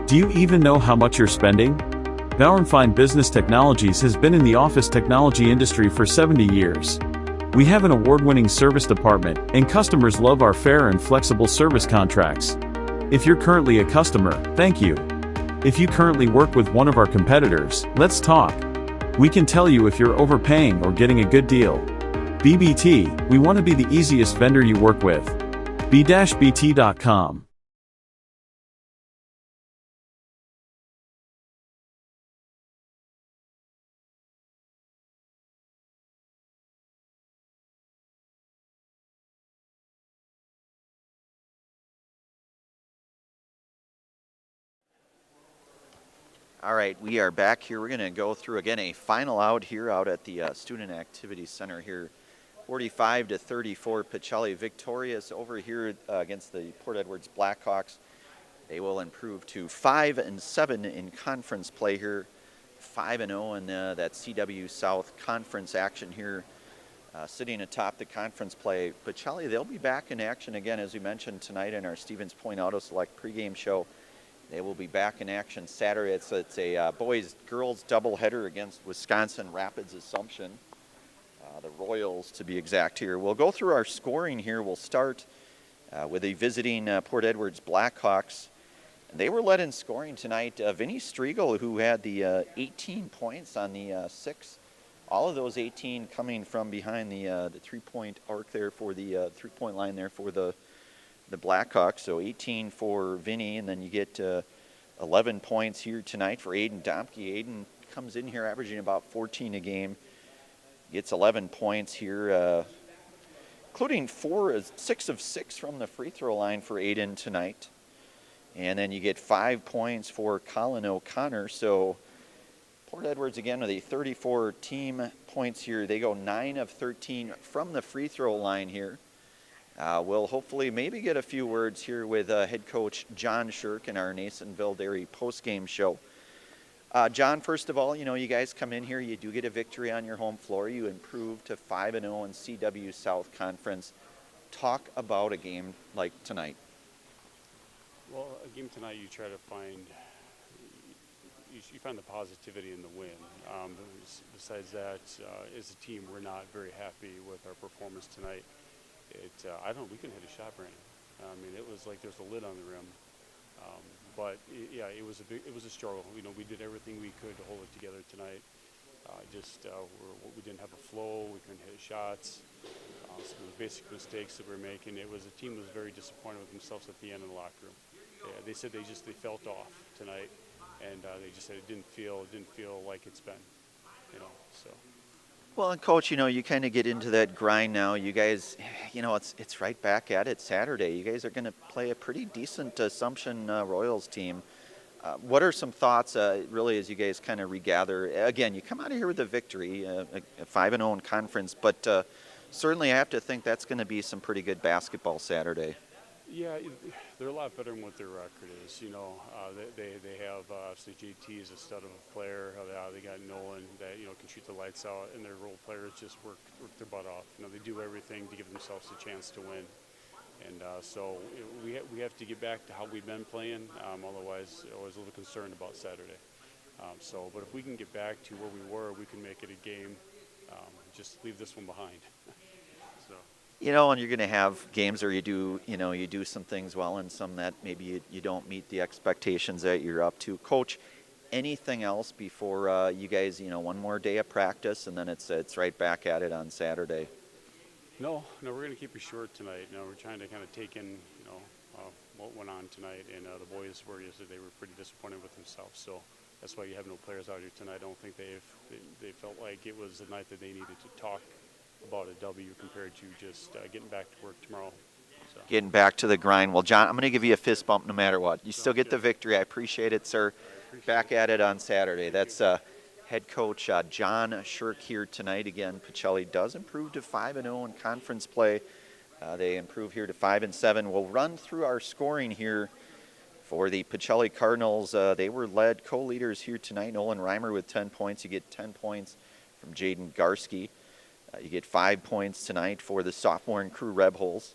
Do you even know how much you're spending? Fine Business Technologies has been in the office technology industry for 70 years. We have an award-winning service department, and customers love our fair and flexible service contracts. If you're currently a customer, thank you. If you currently work with one of our competitors, let's talk. We can tell you if you're overpaying or getting a good deal. BBT, we want to be the easiest vendor you work with. b-bt.com. All right, we are back here. We're going to go through again a final out here out at the Student Activity Center here. 45-34, Pacelli victorious over here against the Port Edwards Blackhawks. They will improve to 5-7 in conference play here, 5-0 in that CW South Conference action here, sitting atop the conference play. Pacelli, they'll be back in action again, as we mentioned tonight in our Stevens Point Auto Select pregame show. They will be back in action Saturday. It's a boys-girls doubleheader against Wisconsin Rapids Assumption. The Royals, to be exact here. We'll go through our scoring here. We'll start with the visiting Port Edwards Blackhawks. They were led in scoring tonight. Vinny Striegel, who had the 18 points on the 6. All of those 18 coming from behind the three-point arc there for the three-point line there for the Blackhawks. So 18 for Vinny, and then you get 11 points here tonight for Aiden Domke. Aiden comes in here averaging about 14 a game. Gets 11 points here, including 6 of 6 from the free throw line for Aiden tonight. And then you get 5 points for Colin O'Connor. So Port Edwards again with a 34 team points here. They go 9 of 13 from the free throw line here. We'll hopefully maybe get a few words here with head coach John Shirk in our Nasonville Dairy postgame show. John, first of all, you know, you guys come in here, you do get a victory on your home floor. You improve to 5-0 in CW South Conference. Talk about a game like tonight. Well, a game tonight, you try to find, you find the positivity in the win. Besides that, as a team, we're not very happy with our performance tonight. We couldn't hit a shot, Brandon. I mean, it was like there's a lid on the rim. But yeah, it was a struggle. You know, we did everything we could to hold it together tonight. We didn't have a flow. We couldn't hit shots. Some basic mistakes that we're making. The team was very disappointed with themselves at the end of the locker room. They said they felt off tonight, and they just said it didn't feel like it's been, you know. So. Well, and Coach, you know, you kind of get into that grind now. You guys, you know, it's right back at it Saturday. You guys are going to play a pretty decent Assumption Royals team. What are some thoughts, really, as you guys kind of regather? Again, you come out of here with a victory, a 5-0 in conference, but certainly I have to think that's going to be some pretty good basketball Saturday. Yeah, they're a lot better than what their record is. You know, they have obviously JT is a stud of a player. They got Nolan that can shoot the lights out, and their role players just work their butt off. They do everything to give themselves a chance to win. And so we have to get back to how we've been playing. Otherwise, I was a little concerned about Saturday. But if we can get back to where we were, we can make it a game. Just leave this one behind. So. And you're going to have games where you do some things well and some that maybe you don't meet the expectations that you're up to. Coach, anything else before you guys, one more day of practice and then it's right back at it on Saturday? No, we're going to keep it short tonight. We're trying to kind of take in, what went on tonight, and the boys were yesterday. They were pretty disappointed with themselves. So that's why you have no players out here tonight. I don't think they felt like it was the night that they needed to talk about a W compared to just getting back to work tomorrow. So. Getting back to the grind. Well, John, I'm going to give you a fist bump no matter what. You still get the victory. I appreciate it, sir. Back at it on Saturday. That's head coach John Shirk here tonight. Again, Pacelli does improve to 5-0 in conference play. They improve here to 5-7. We'll run through our scoring here for the Pacelli Cardinals. They were co-leaders here tonight. Nolan Reimer with 10 points. You get 10 points from Jaden Garski. You get 5 points tonight for the sophomore and crew Rebholes.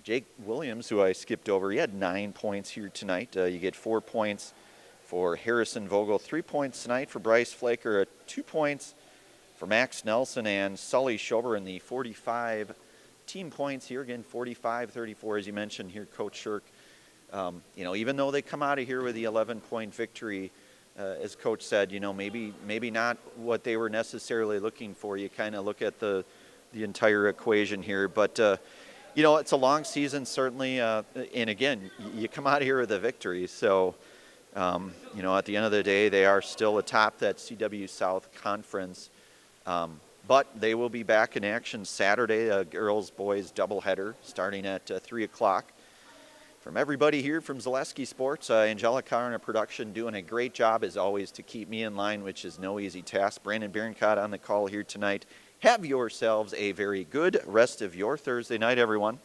Jake Williams, who I skipped over, he had 9 points here tonight. You get 4 points for Harrison Vogel, 3 points tonight for Bryce Flaker, 2 points for Max Nelson and Sully Schober in the 45 team points here. Again, 45-34, as you mentioned here, Coach Shirk. Even though they come out of here with the 11-point victory, as Coach said, maybe not what they were necessarily looking for. You kind of look at the entire equation here. But, it's a long season, certainly. And, again, you come out of here with a victory. So, at the end of the day, they are still atop that CW South Conference. But they will be back in action Saturday, a girls-boys doubleheader starting at 3 o'clock. From everybody here from Zaleski Sports, Angelica in our production doing a great job as always to keep me in line, which is no easy task. Brandon Bierencott on the call here tonight. Have yourselves a very good rest of your Thursday night, everyone.